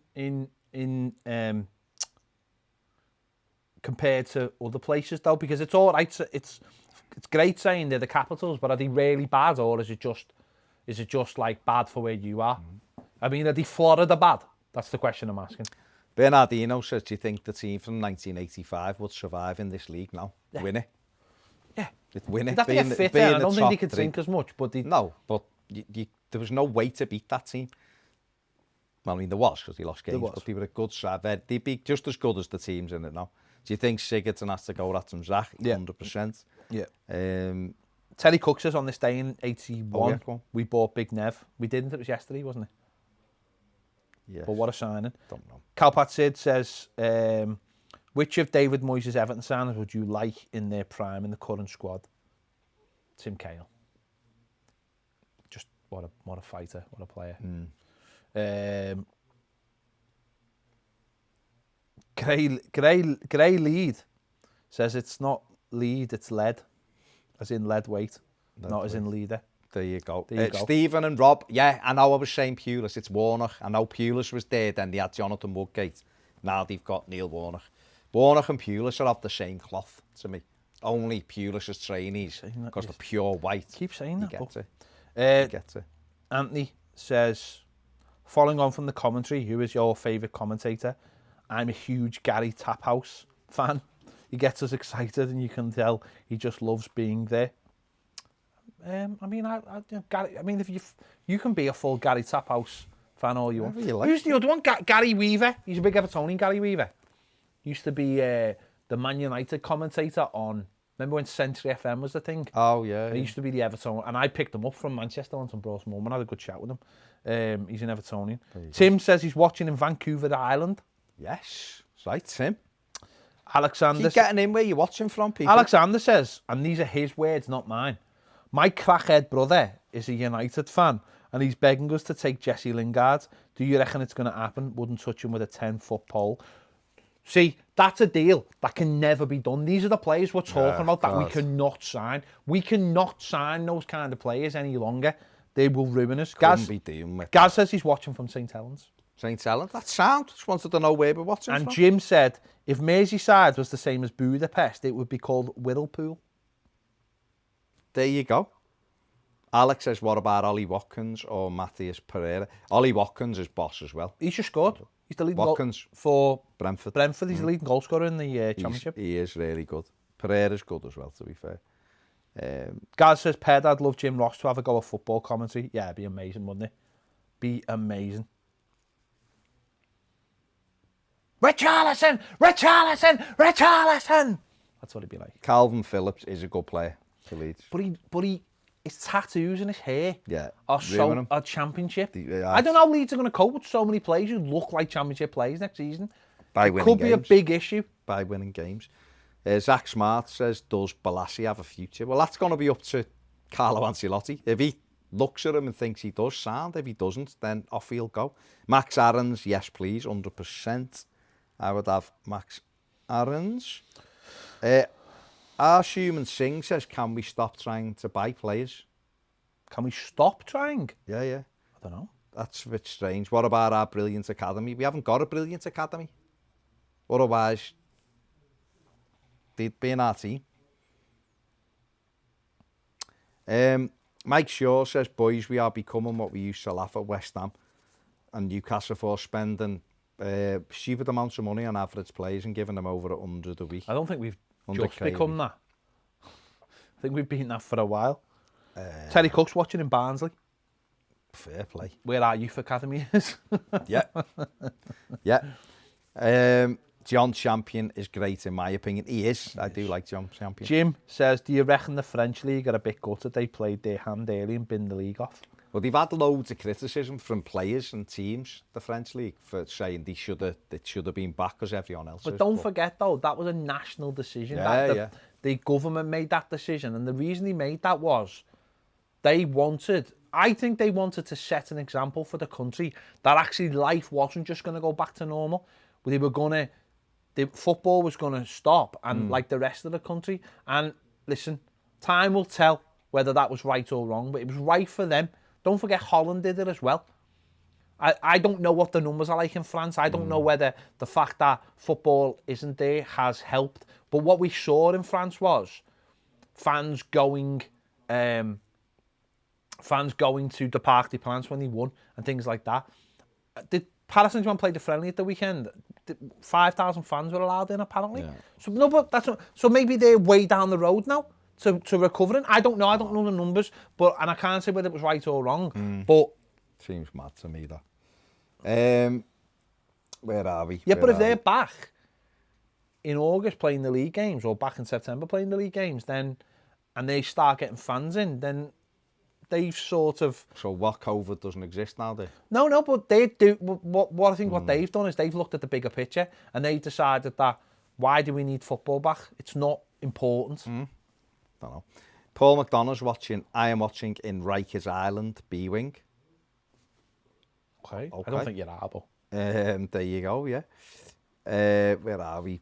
compared to other places though? Because it's all right. It's great saying they're the capitals, but are they really bad, or is it just like bad for where you are? I mean, are they Florida bad? That's the question I'm asking. Bernardino says, do you think the team from 1985 would survive in this league now? Yeah. Win it? Yeah. Win it. They'd have to get fitter. I don't think they could sink as much, but No, but there was no way to beat that team. Well, I mean, there was, because they lost games, but they were a good side. They'd be just as good as the teams in it now. Do you think Sigurdsson has to go at them, Zach? Yeah. 100%. Yeah. Terry Cook says on this day in 81, we bought Big Nev. We didn't, it was yesterday, wasn't it? Yeah. But what a signing. Don't know. Calpat Sid says, which of David Moyes' Everton signings would you like in their prime in the current squad? Tim Cahill. Just what a fighter, what a player. Gray Lead says it's not lead, it's lead. As in lead weight, not as in leader. There you go. Stephen and Rob, yeah, I know I was saying Pulis, it's Warnock. I know Pulis was there, then they had Jonathan Woodgate. Now they've got Neil Warnock. Warnock and Pulis are of the same cloth to me. Only Pulis is trainees, because they're pure white. Keep saying that. You get it. Anthony says, following on from the commentary, who is your favourite commentator? I'm a huge Gary Taphouse fan. He gets us excited, and you can tell he just loves being there. I mean, Gary, I mean, if you can be a full Gary Taphouse fan all you want. Who's the other one? Gary Weaver. He's a big Evertonian, Gary Weaver. Used to be the Man United commentator on. Remember when Century FM was the thing? Oh yeah. He used to be the Everton, and I picked him up from Manchester once and brought him home and had a good chat with him. He's an Evertonian. Tim says he's watching in Vancouver Island. Yes, right, Tim. Alexander, keep getting in where you're watching from, people. Alexander says, and these are his words, not mine. My crackhead brother is a United fan, and he's begging us to take Jesse Lingard. Do you reckon it's going to happen? Wouldn't touch him with a 10-foot pole. See, that's a deal that can never be done. These are the players we're talking about that we cannot sign. We cannot sign those kind of players any longer. They will ruin us. Gaz says he's watching from St Helens. St Helens? That's sound. Just wanted to know where we're watching from. And Jim said, if Merseyside was the same as Budapest, it would be called Whirlpool. There you go. Alex says, what about Ollie Watkins or Matthias Pereira? Ollie Watkins is boss as well. He's just scored. He's the leading goal for Brentford. He's the leading goal scorer in the Championship. He is really good. Pereira's good as well, to be fair. Gaz says, Ped, I'd love Jim Ross to have a go at football commentary. Yeah, it'd be amazing, wouldn't it? Be amazing. Richarlison! Richarlison! Richarlison! That's what it'd be like. Calvin Phillips is a good player for Leeds. But his tattoos and his hair are championship. Yeah, I don't know how Leeds are going to cope with so many players who look like championship players next season. By winning Could be a big issue. By winning games. Zach Smart says, does Balassi have a future? Well, that's going to be up to Carlo Ancelotti. If he looks at him and thinks he does, sound. If he doesn't, then off he'll go. Max Aarons, yes please, 100%. I would have Max Aarons. Our Human Singh says, can we stop trying to buy players? Can we stop trying? Yeah. I don't know. That's a bit strange. What about our brilliant academy? We haven't got a brilliant academy. Otherwise, they'd be in our team. Mike Shaw says, boys, we are becoming what we used to laugh at West Ham and Newcastle for spending stupid amounts of money on average players and giving them over 100 a week. I don't think we've just become that. I think we've been that for a while. Terry Cook's watching in Barnsley. Fair play. Where our youth academy is. Yeah. John Champion is great in my opinion. He is. I do like John Champion. Jim says, do you reckon the French league are a bit gutted they played their hand early and binned the league off? Well, they've had loads of criticism from players and teams, the French league, for saying it should have been back because everyone else. But don't forget though, that was a national decision. The government made that decision, and the reason they made that was I think they wanted to set an example for the country that actually life wasn't just going to go back to normal. Football was going to stop, and like the rest of the country. And listen, time will tell whether that was right or wrong, but it was right for them. Don't forget Holland did it as well. I don't know what the numbers are like in France. I don't know whether the fact that football isn't there has helped. But what we saw in France was fans going to the Parc des Princes when they won and things like that. Did Paris Saint-Germain play the friendly at the weekend? 5,000 fans were allowed in apparently. Yeah. So maybe they're way down the road now to recovering. I don't know. I don't know the numbers, and I can't say whether it was right or wrong. But seems mad to me that. Where are we? Yeah, but if they're back in August playing the league games, or back in September playing the league games, and they start getting fans in, then they've sort of... So what, COVID doesn't exist now, do? No, but they do. What I think what they've done is they've looked at the bigger picture and they decided that, why do we need football back? It's not important. Don't know. Paul McDonough's watching. I am watching in Rikers Island, B-Wing. Okay. I don't think you're able. There you go, yeah. Where are we?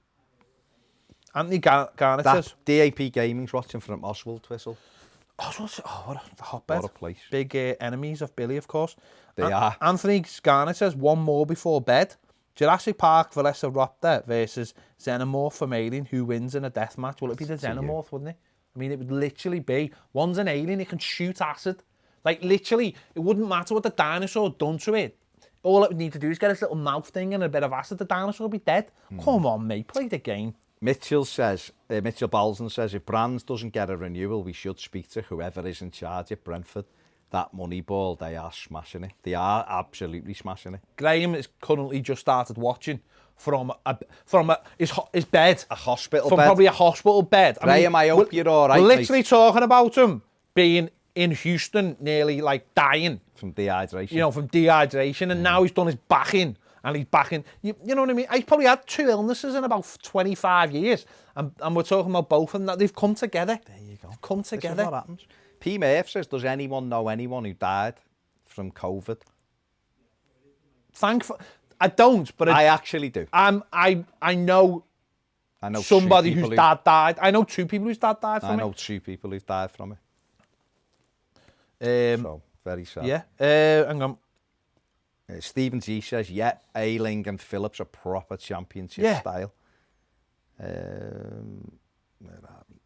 Anthony Garnett says... DAP Gaming's watching from Oswald Twistle. What a hotbed. What a place. Big enemies of Billy, of course. They are. Anthony Garnett says, one more before bed. Jurassic Park Velociraptor versus Xenomorph from Alien. Who wins in a death match? Well, it'd be the Xenomorph, wouldn't it? I mean, it would literally be, one's an alien, it can shoot acid. Like, literally, it wouldn't matter what the dinosaur done to it. All it would need to do is get its little mouth thing and a bit of acid, the dinosaur would be dead. Come on, mate, play the game. Mitchell Balson says, if Brands doesn't get a renewal, we should speak to whoever is in charge at Brentford. That money ball, they are smashing it. They are absolutely smashing it. Graham is currently just started watching from his bed. A hospital from bed. Probably a hospital bed. Graham, I hope you're all right, We're literally talking about him being in Houston, nearly like dying. From dehydration. You know, from dehydration. And now he's done his back in. And he's back in. You know what I mean? He's probably had 2 illnesses in about 25 years. And we're talking about both of them. That they've come together. There you go. They've come together. This is what happens. P. Murph says, does anyone know anyone who died from COVID? I don't, but I actually do. I know somebody whose dad died. I know 2 people whose dad died from it. I know 2 people who've died from it. So, very sad. Yeah. Hang on. Stephen G says, yeah, Ayling and Phillips are proper championship style. Where are we?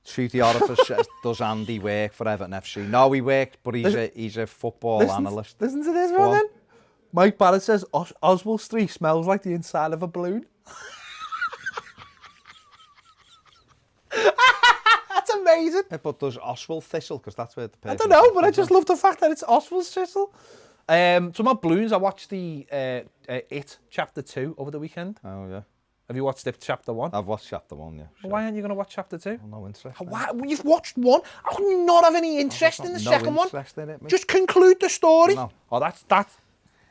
Shooty Orifice says, does Andy work for Everton FC? No, he works, but he's a football analyst. Listen to this one then. Mike Barrett says, Oswald Street smells like the inside of a balloon. That's amazing. But does Oswald Thistle, because that's where the I don't know, but I just love the fact that it's Oswald's Thistle. So my balloons, I watched the It Chapter 2 over the weekend. Oh, yeah. Have you watched it, Chapter 1? I've watched Chapter 1, yeah. Well, why aren't you going to watch Chapter 2? Well, no interest. Why? You've watched one? How can you not have any interest in the second one? In it, mate. Just conclude the story. No. Oh, that's...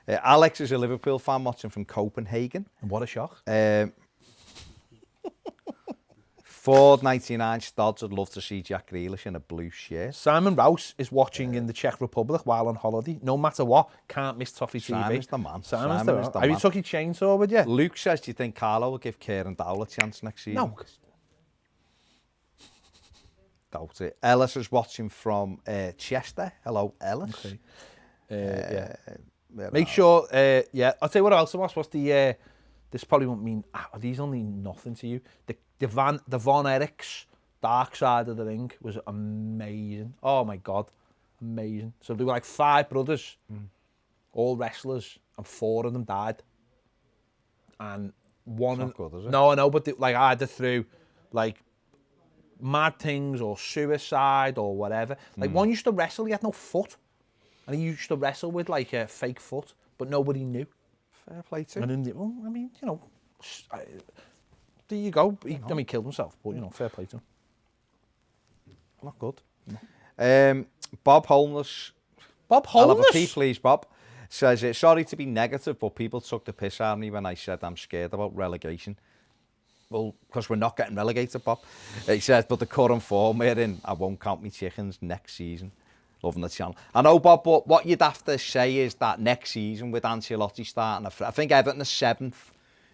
Alex is a Liverpool fan watching from Copenhagen. What a shock. Ford 99 Stods would love to see Jack Grealish in a blue shirt. Simon Rouse is watching in the Czech Republic while on holiday. No matter what, can't miss Toffee TV. Simon's the man. Simon's the man. Have you took your chainsaw with you? Luke says, do you think Carlo will give Kieran Dowell a chance next season? No. Doubt it. Ellis is watching from Chester. Hello, Ellis. Okay. Make sure, I'll tell you what else I watched. What's the, this probably won't mean, these don't mean nothing to you. The Von Erichs Dark Side of the Ring was amazing. Oh my God, amazing. So there were like 5 brothers, all wrestlers, and 4 of them died. And one, not good, is it? No, I know, but like either through like mad things or suicide or whatever. Like one used to wrestle, he had no foot, and he used to wrestle with like a fake foot, but nobody knew. Fair play to him. And then, well, I mean, you know, there you go. He killed himself, but you know, fair play to him. Not good. No. Bob Holness. Bob I'll have a Holness? pee, please, Bob. Says, sorry to be negative, but people took the piss out of me when I said I'm scared about relegation. Well, because we're not getting relegated, Bob. He says, but the current form we're in, I won't count me chickens next season. Loving the channel. I know, Bob, but what you'd have to say is that next season with Ancelotti starting, I think Everton are 7th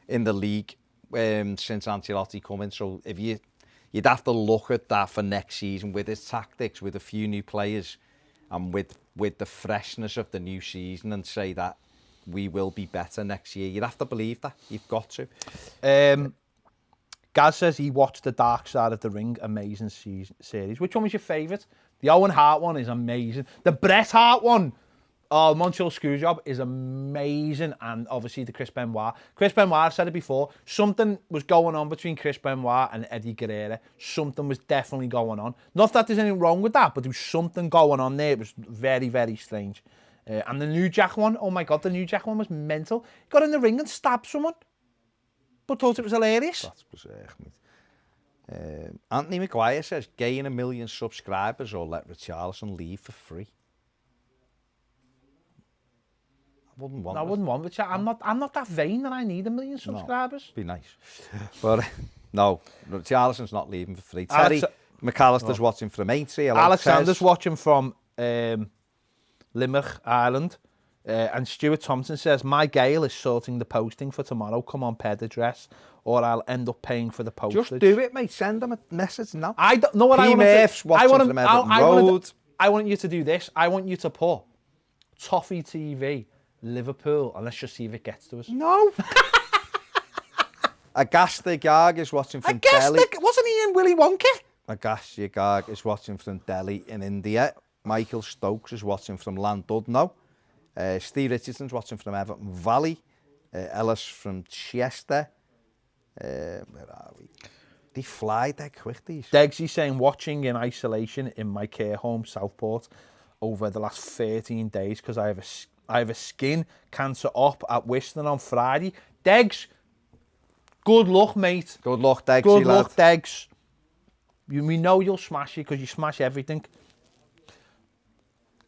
in the league since Ancelotti come in. So if you'd have to look at that for next season with his tactics, with a few new players, and with the freshness of the new season, and say that we will be better next year. You'd have to believe that. You've got to. Gaz says he watched the Dark Side of the Ring amazing series. Which one was your favourite? The Owen Hart one is amazing. The Bret Hart one, Montreal Screwjob, is amazing. And obviously the Chris Benoit. Chris Benoit, I've said it before, something was going on between Chris Benoit and Eddie Guerrero. Something was definitely going on. Not that there's anything wrong with that, but there was something going on there. It was very, very strange. And the New Jack one, oh my God, the New Jack one was mental. He got in the ring and stabbed someone, but thought it was hilarious. That's bizarre, mate. Anthony McGuire says, gain 1 million subscribers or let Richarlison leave for free. I wouldn't want Richard. I'm not that vain that I need 1 million subscribers. No, be nice. But no, Richarlison's not leaving for free. Terry McAllister's watching from Aintree. Alexander's watching from Limerick, Ireland. And Stuart Thompson says, my Gail is sorting the posting for tomorrow. Come on, ped address, or I'll end up paying for the postage. Just do it, mate. Send them a message now. I don't know what I want to do. I want you to do this. I want you to put Toffee TV, Liverpool, and let's just see if it gets to us. No. Agasta Garg is watching from Delhi. Wasn't he in Willy Wonka? Agasta Garg is watching from Delhi in India. Michael Stokes is watching from Llandudno. Steve Richardson's watching from Everton Valley. Ellis from Chester. Where are we? They fly dead quick, these. Degsy's saying, watching in isolation in my care home, Southport, over the last 13 days because I have a skin cancer up at Whiston on Friday. Degs, good luck, mate. Good luck, Degsy. Good luck, Degs. We know you'll smash it because you smash everything.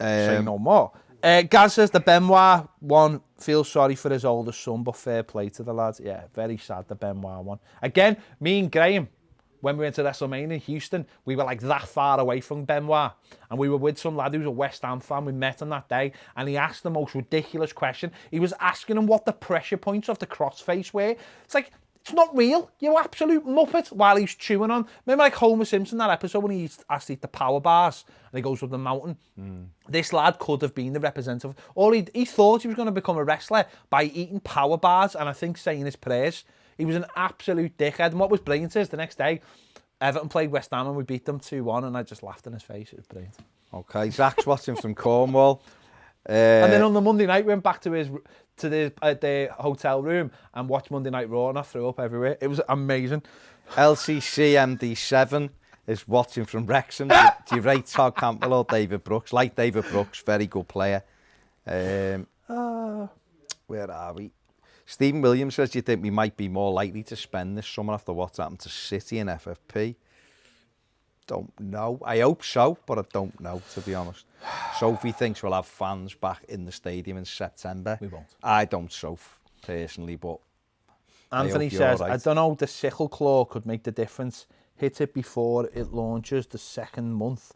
Say no more. Gaz says the Benoit one feels sorry for his older son, but fair play to the lads. Yeah, very sad, the Benoit one. Again, me and Graham, when we went to WrestleMania in Houston, we were like that far away from Benoit. And we were with some lad who's a West Ham fan. We met him that day, and he asked the most ridiculous question. He was asking him what the pressure points of the crossface were. It's like, it's not real, you absolute muppet, while he's chewing on. Remember like Homer Simpson, that episode when he asked to eat the power bars and he goes up the mountain? This lad could have been the representative. He thought he was going to become a wrestler by eating power bars and I think saying his prayers. He was an absolute dickhead. And what was brilliant is the next day, Everton played West Ham and we beat them 2-1 and I just laughed in his face. It was brilliant. Okay, Zach's watching from Cornwall. And then on the Monday night, we went back to the hotel room and watched Monday Night Raw, and I threw up everywhere. It was amazing. LCC MD7 is watching from Wrexham. Do you rate Todd Campbell or David Brooks? Like David Brooks, very good player. Where are we? Stephen Williams says, do you think we might be more likely to spend this summer after what's happened to City and FFP? Don't know. I hope so, but I don't know, to be honest. Sophie thinks we'll have fans back in the stadium in September. We won't. I don't, Soph, personally, but Anthony says, right. I don't know, the sickle claw could make the difference. Hit it before it launches the second month.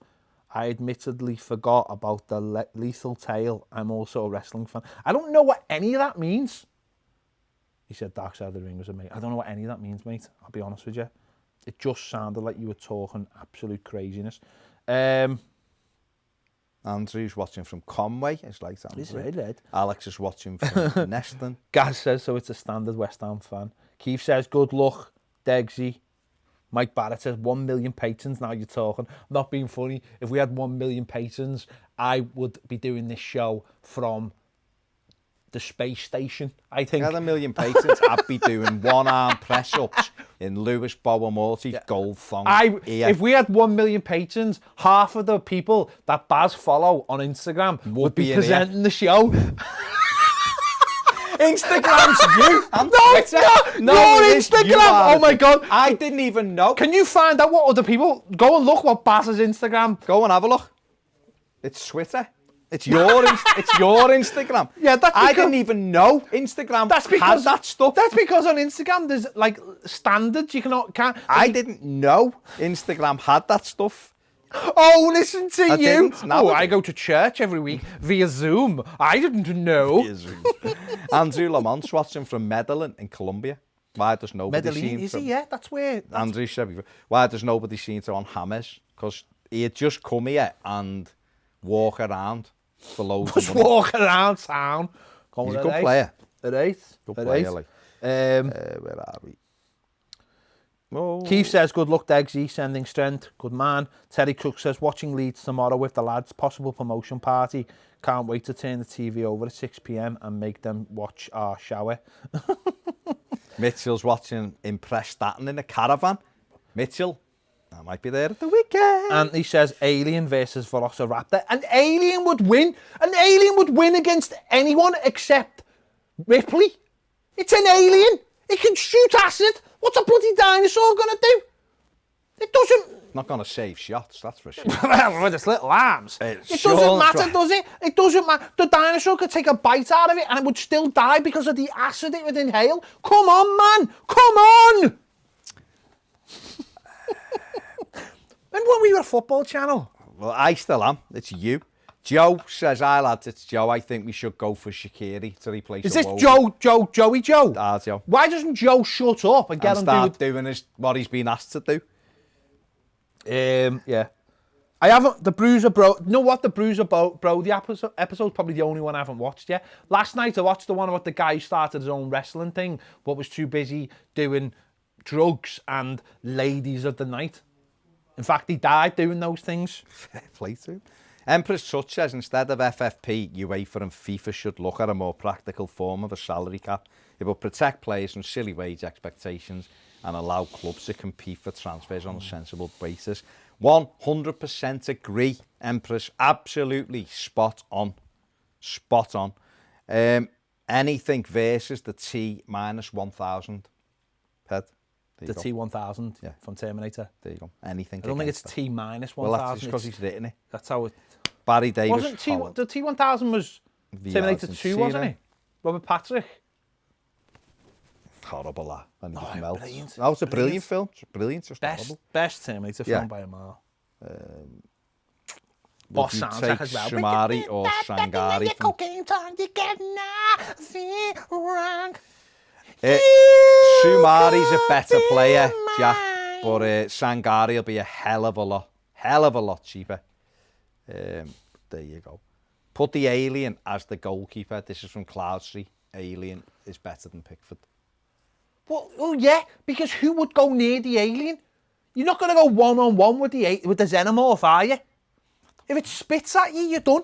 I admittedly forgot about the lethal tail. I'm also a wrestling fan. I don't know what any of that means. He said Dark Side of the Ring was a mate. I don't know what any of that means, mate. I'll be honest with you. It just sounded like you were talking absolute craziness. Andrew's watching from Conway. It's like Andrew. It's red. Alex is watching from Neston. Gaz says, so it's a standard West Ham fan. Keith says, good luck, Degsy. Mike Barrett says, 1 million patrons. Now you're talking. Not being funny. If we had 1 million patrons, I would be doing this show from the space station, I think. If we had 1 million patrons, I'd be doing one-arm press-ups in Lewis Bowermorty's gold thong. If we had 1 million patrons, half of the people that Baz follow on Instagram would be presenting the show. Instagram's you. No, Instagram. Oh my God. I didn't even know. Can you find out what other people... Go and look what Baz's Instagram... Go and have a look. It's Twitter. It's your Instagram. Yeah, that's because... I didn't even know Instagram had that stuff. That's because on Instagram there's like standards you can't... I didn't know Instagram had that stuff. Oh, listen to you. No, I go to church every week via Zoom. I didn't know. Via Zoom. Andrew Lamont's watching from Medellin in Colombia. Why does nobody Medellin, is he? Yeah, that's where... Andrew said, why does nobody seem to on James? Because he had just come here and walk around for loads of money. Walk around town. He's a good player. At 8. Good player, like. Where are we? Oh. Keith says, good luck, Degsy, sending strength. Good man. Terry Cook says, watching Leeds tomorrow with the lads, possible promotion party. Can't wait to turn the TV over at 6 p.m. and make them watch our shower. Mitchell's watching Impress Staten in a caravan. Mitchell, I might be there at the weekend. And he says, Alien versus Velociraptor. An Alien would win. An Alien would win against anyone except Ripley. It's an alien. It can shoot acid. What's a bloody dinosaur going to do? It doesn't... Not going to save shots, that's for sure. Well, with its little arms. It doesn't matter, does it? It doesn't matter. The dinosaur could take a bite out of it and it would still die because of the acid it would inhale. Come on, man. Come on. Remember when we were a football channel? Well, I still am. It's you. Joe says, hi lads, it's Joe. I think we should go for Shaqiri to replace Is this Joey Joe? Ah, Joe. Why doesn't Joe shut up and get him start doing what he's been asked to do? Yeah. I haven't, the Bruiser Bro, you know what, the Bruiser Brody episode's probably the only one I haven't watched yet. Last night I watched the one about the guy who started his own wrestling thing, but was too busy doing drugs and ladies of the night. In fact, he died doing those things. Fair play to him. Empress Touch says, instead of FFP, UEFA and FIFA should look at a more practical form of a salary cap. It will protect players from silly wage expectations and allow clubs to compete for transfers on a sensible basis. 100% agree, Empress. Absolutely spot on. Spot on. Anything versus the T-1000 head. The T-1000 from Terminator. There you go. Anything. I don't think it's T-1000. Well, that's just because he's written it. That's how it... Barry Davis. The T-1000 was Terminator 2, wasn't it? Robert Patrick. Horrible, that. And he just melts. Brilliant. No, it's a brilliant film. It's brilliant. Just horrible. Best Terminator film by a mile. Would you take Sumari or Sangari? Sumari's a better player, Jack, but Sangari will be a hell of a lot cheaper. There you go. Put the Alien as the goalkeeper. This is from Cloud Street. Alien is better than Pickford. Well, yeah, because who would go near the Alien? You're not going to go one-on-one with the Xenomorph, are you? If it spits at you, you're done.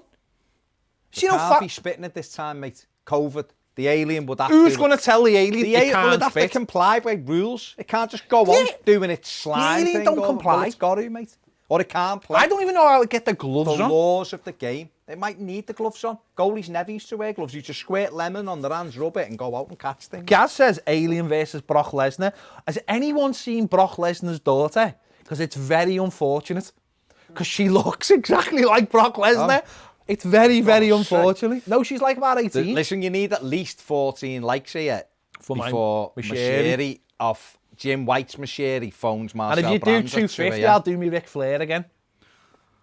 You can't be spitting at this time, mate. COVID. The alien would have Who's to... going to tell the alien The it alien would can't have to spit? comply by rules. It can't just go on doing its slime alien thing. don't Well, comply. it's got to, mate. Or it can't play. I don't even know how to get the gloves The on. laws of the game. It might need the gloves on. Goalies never used to wear gloves. You just squirt lemon on their hands, rub it, and go out and catch things. Gaz says Alien versus Brock Lesnar. Has anyone seen Brock Lesnar's daughter? Because it's very unfortunate. Because she looks exactly like Brock Lesnar. It's very, very unfortunate. No, she's like about 18. Listen, you need at least 14 likes here before Macheri off Jim White's Macheri phones Marcel And if you do Brands at 250, 2 I'll do me Ric Flair again.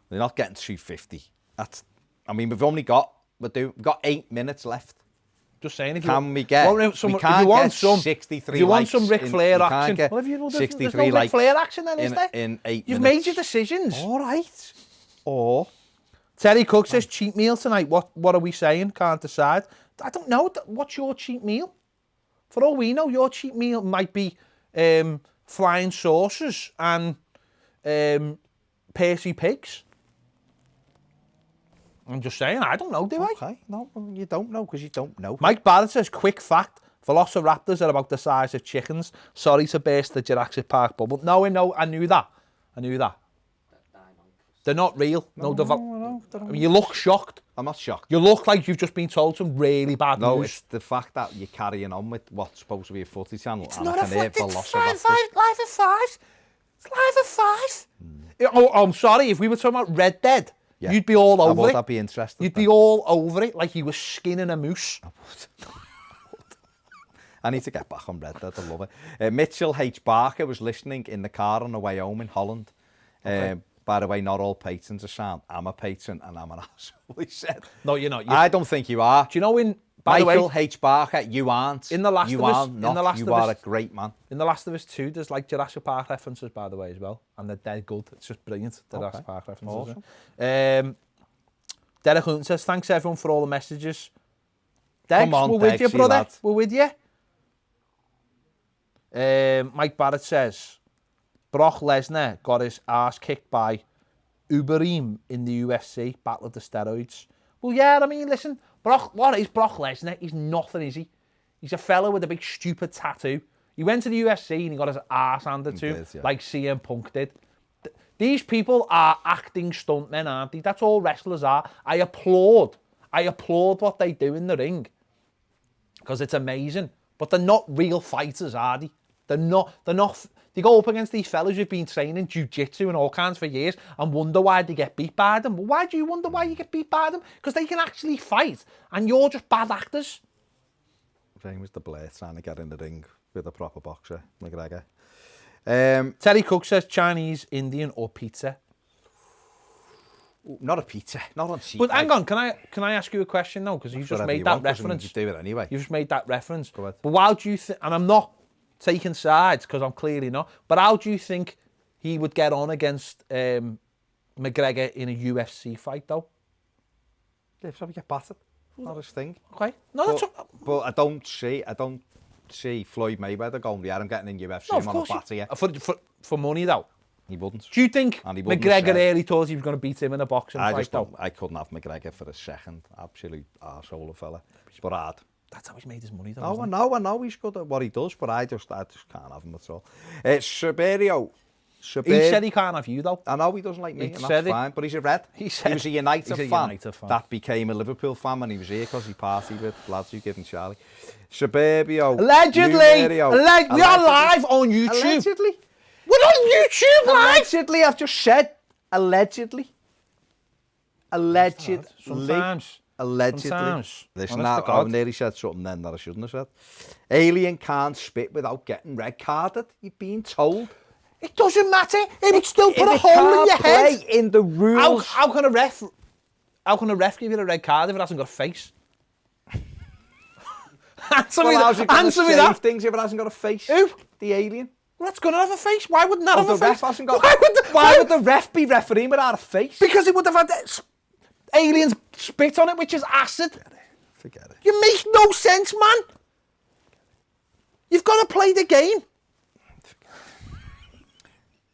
They're not getting 250. We've only got 8 minutes left. Just saying, if Can you we get? want some, We if can't you want get some, 63 if you want likes some Ric Flair we action, can't get well, if you, 63 there's no Ric likes Flair action then, is there? in 8 You've minutes. made your decisions. All right. Or Terry Cook says cheat meal tonight. What are we saying? Can't decide. I don't know. What's your cheat meal? For all we know, your cheat meal might be flying saucers and Percy pigs. I'm just saying, I don't know, do I? Okay, no, you don't know because you don't know. Mike Barrett says, quick fact, velociraptors are about the size of chickens. Sorry to burst the Jurassic Park bubble. No, I knew that. They're not real. No, you look shocked. I'm not shocked. You look like you've just been told some really bad No, news. it's the fact that you're carrying on with what's supposed to be a footy channel. It's and not I a can hear footy, it's velociraptors. live at 5. It's live at 5. Oh, I'm sorry, if we were talking about Red Dead, Yeah. you'd be all over Would it. that be interesting? You'd be all over it like you were skinning a moose. I need to get back on Red Dead. I love it. Mitchell H. Barker was listening in the car on the way home in Holland. Okay. By the way, not all patrons are sound. I'm a patron and I'm an asshole, he said. No, you're not. I don't think you are. Do you know by Michael the way, H. Barker, you aren't. In The Last you of Us- are in not. The Last you of are Us- a great man. in The Last of Us 2, there's like Jurassic Park references, by the way, as well. And they're dead good. It's just brilliant, the Jurassic Park references. Awesome. Derek Hunt says, thanks everyone for all the messages. Dex, Come on, we're with Dex, you, you brother. lad. We're with you. Mike Barrett says, Brock Lesnar got his arse kicked by Uberim in the UFC, Battle of the Steroids. Well, yeah, I mean, listen, what is Brock Lesnar? He's nothing, is he? He's a fella with a big stupid tattoo. He went to the UFC and he got his arse handed to him, like CM Punk did. These people are acting stuntmen, aren't they? That's all wrestlers are. I applaud what they do in the ring, because it's amazing. But they're not real fighters, are they? They're not. They go up against these fellas who've been training jiu-jitsu and all kinds for years and wonder why they get beat by them. Well, why do you wonder why you get beat by them? Because they can actually fight, and you're just bad actors. Same as the Blair trying to get in the ring with a proper boxer, McGregor. Terry Cook says Chinese, Indian, or pizza. Not a pizza, not on cheap. But hang on, can I ask you a question now? Because you've just made that reference. You do it anyway. You've just made that reference. Go ahead. But how do you think? And I'm not taking sides because I'm clearly not. But how do you think he would get on against McGregor in a UFC fight, though? Yeah, he'll probably get battered. Not his thing. Okay. No, but I don't see Floyd Mayweather going, yeah, I'm getting in UFC, no, of I'm on a course. batter, yeah. For money, though. He wouldn't. Do you think And he wouldn't McGregor have said- really thought he was going to beat him in a boxing I fight, just though? don't, I couldn't have McGregor for a second. Absolute arsehole of fella. But hard. That's how he's made his money, though. No, isn't I know he's good at what he does, but I just can't have him at all. Saberio. he? He said he can't have you, though. I know he doesn't like me, He and said that's it. fine, but he's a Red. He was said- a United, he's a fan United fan. that became a Liverpool fan when he was here because he partied with lads who given Charlie. Suburbio. Allegedly! We are live on YouTube. Allegedly. We're on YouTube live! Allegedly, I've just said. Allegedly. Allegedly. Sometimes. Allegedly. Sometimes. Listen, Honest to I God. nearly said something then that I shouldn't have said. Alien can't spit without getting red carded. You've been told. It doesn't matter. It would still put a If it hole in your can't play head. in the rules. How can a ref give you a red card if it hasn't got a face? Answer me how's it that. gonna Answer me save that. things if it hasn't got a face? Who? The alien. Well, that's going to have a face. Why wouldn't that have the a face? ref hasn't got. Why would the ref be refereeing without a face? Because it would have had aliens spit on it, which is acid. Forget it. You make no sense, man. You've got to play the game.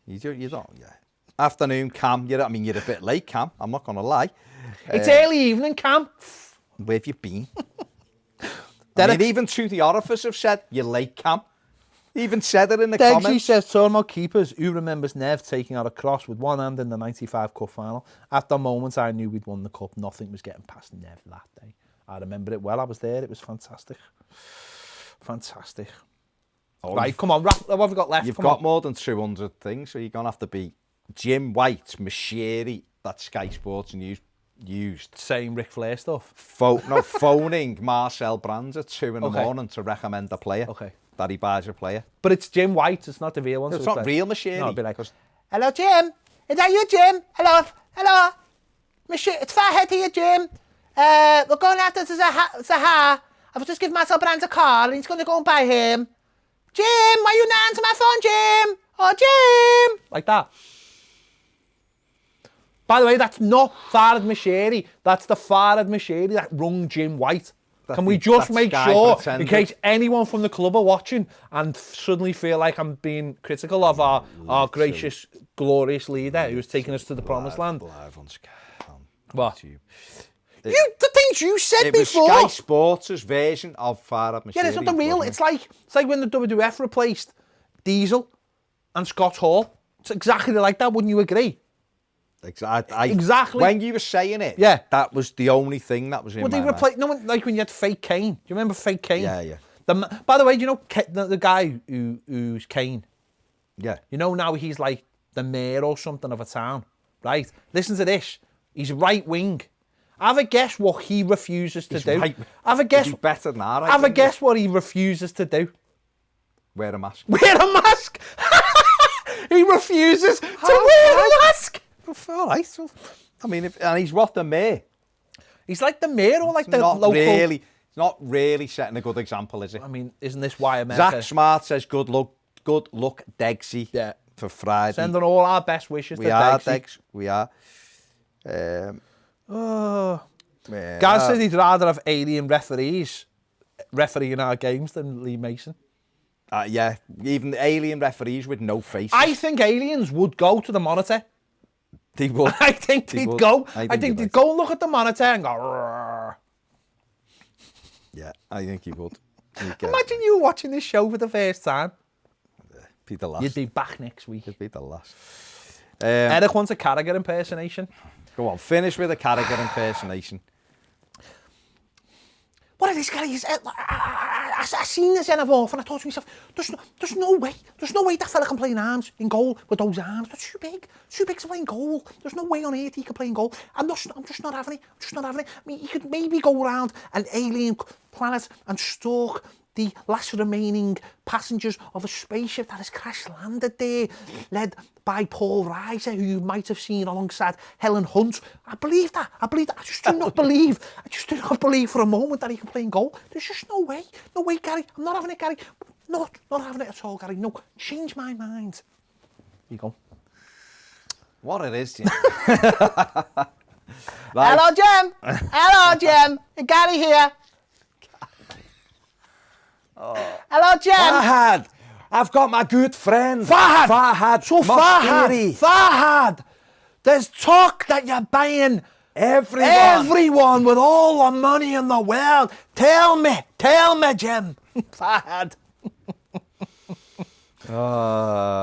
You don't, yeah. Afternoon, Cam. You're a bit late, Cam. I'm not going to lie. It's early evening, Cam. Where have you been? I mean, even To The Orifice have said, you're late, Cam. He even said it in the comments. Degsy says, talking about keepers, who remembers Nev taking out a cross with one hand in the 95 cup final? At the moment, I knew we'd won the cup. Nothing was getting past Nev that day. I remember it well. I was there. It was fantastic. Fantastic. Right, come on. What have we got left? You've got more than 200 things, so you're going to have to be Jim White, Mashiri, that Sky Sports used. Saying Ric Flair stuff. Phoning Marcel Brands at 2 in the morning to recommend a player. Okay. That he buys a player. But it's Jim White, it's not the real one. It's so not like, real Mashiri. No, it'd be like, hello, Jim. Is that you, Jim? Hello. It's Fathead here, Jim. We're going after Zaha. I was just giving Marcel Brands a call and he's going to go and buy him. Jim, why you not answer my phone, Jim? Oh, Jim. Like that. By the way, that's not Farhad Mashiri. That's the Farhad Mashiri that rung Jim White. Can we just make sure, in case anyone from the club are watching and suddenly feel like I'm being critical of our gracious, glorious leader who's taking us to the promised land? Live on Sky. What? YouTube. The things you said before. It was Sky Sports' version of Farhad Mashiri. Yeah, it's not the real. It's like when the WWF replaced Diesel and Scott Hall. It's exactly like that. Wouldn't you agree? Exactly. When you were saying it, yeah, that was the only thing that was in my mind. No one, like when you had Fake Kane. Do you remember Fake Kane? Yeah. By the way, do you know the guy who's Kane? Yeah. You know now he's like the mayor or something of a town, right? Listen to this. He's right wing. Have a guess what he refuses to do. Right. Have a guess. He's better than that. Have a guess what he refuses to do. Wear a mask. Wear a mask. He refuses to wear a mask. All right. I mean, and he's what, the mayor? He's like the mayor or like the local... Really, it's not really setting a good example, is it? I mean, isn't this why America... Zach Smart says, good luck, Degsy, for Friday. Sending all our best wishes to Degsy. We are. Gaz said he'd rather have alien refereeing our games than Lee Mason. Yeah, even the alien referees with no faces. I think aliens would go to the monitor. They would. I think they'd go. I think they'd go and look at the monitor and go. Rrr. Yeah, I think he would. Imagine you watching this show for the first time. Be the last. You'd be back next week. You'd be the last. Eric wants a Carragher impersonation. Go on, finish with a Carragher impersonation. What are these guys? I seen this end of off and I thought to myself, there's no way that fella can play in arms, in goal, with those arms. That's too big to play in goal. There's no way on earth he can play in goal. I'm just not having it. I mean, he could maybe go around an alien planet and stalk the last remaining passengers of a spaceship that has crash landed there, led by Paul Reiser, who you might have seen alongside Helen Hunt. I believe that. I just do not believe. I just do not believe for a moment that he can play in goal. There's just no way. No way, Gary. I'm not having it, Gary. Not having it at all, Gary. No, change my mind. Here you go. What it is, Jim. Hello, Jim. Hello, Jim. Gary here. Oh. Hello, Jim. Farhad, I've got my good friend. Farhad. So Mashiri. Farhad. There's talk that you're buying everyone with all the money in the world. Tell me, Jim. Farhad.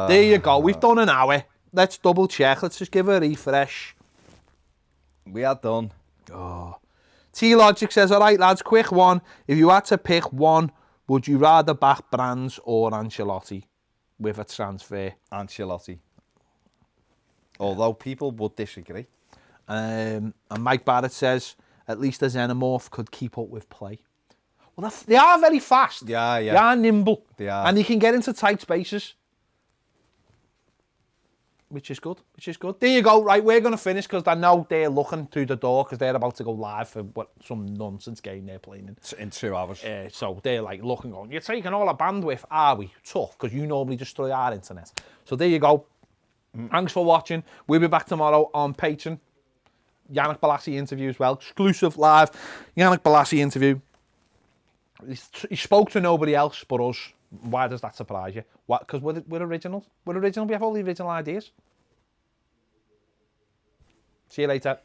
There you go. We've done an hour. Let's double check. Let's just give a refresh. We are done. Oh. T-Logic says, all right, lads, quick one. If you had to pick one, would you rather back Brands or Ancelotti with a transfer? Ancelotti. Although people would disagree. And Mike Barrett says, at least a Xenomorph could keep up with play. Well, they are very fast. Yeah. They are nimble. They are. And they can get into tight spaces. Which is good. There you go. Right, we're going to finish because I know they're looking through the door because they're about to go live for some nonsense game they're playing in 2 hours. So they're like looking, going, you're taking all our bandwidth, are we? Tough, because you normally destroy our internet. So there you go. Thanks for watching. We'll be back tomorrow on Patreon. Yannick Bolasie interview as well. Exclusive live Yannick Bolasie interview. He spoke to nobody else but us. Why does that surprise you? Because we're originals. We're original. We have all the original ideas. See you later.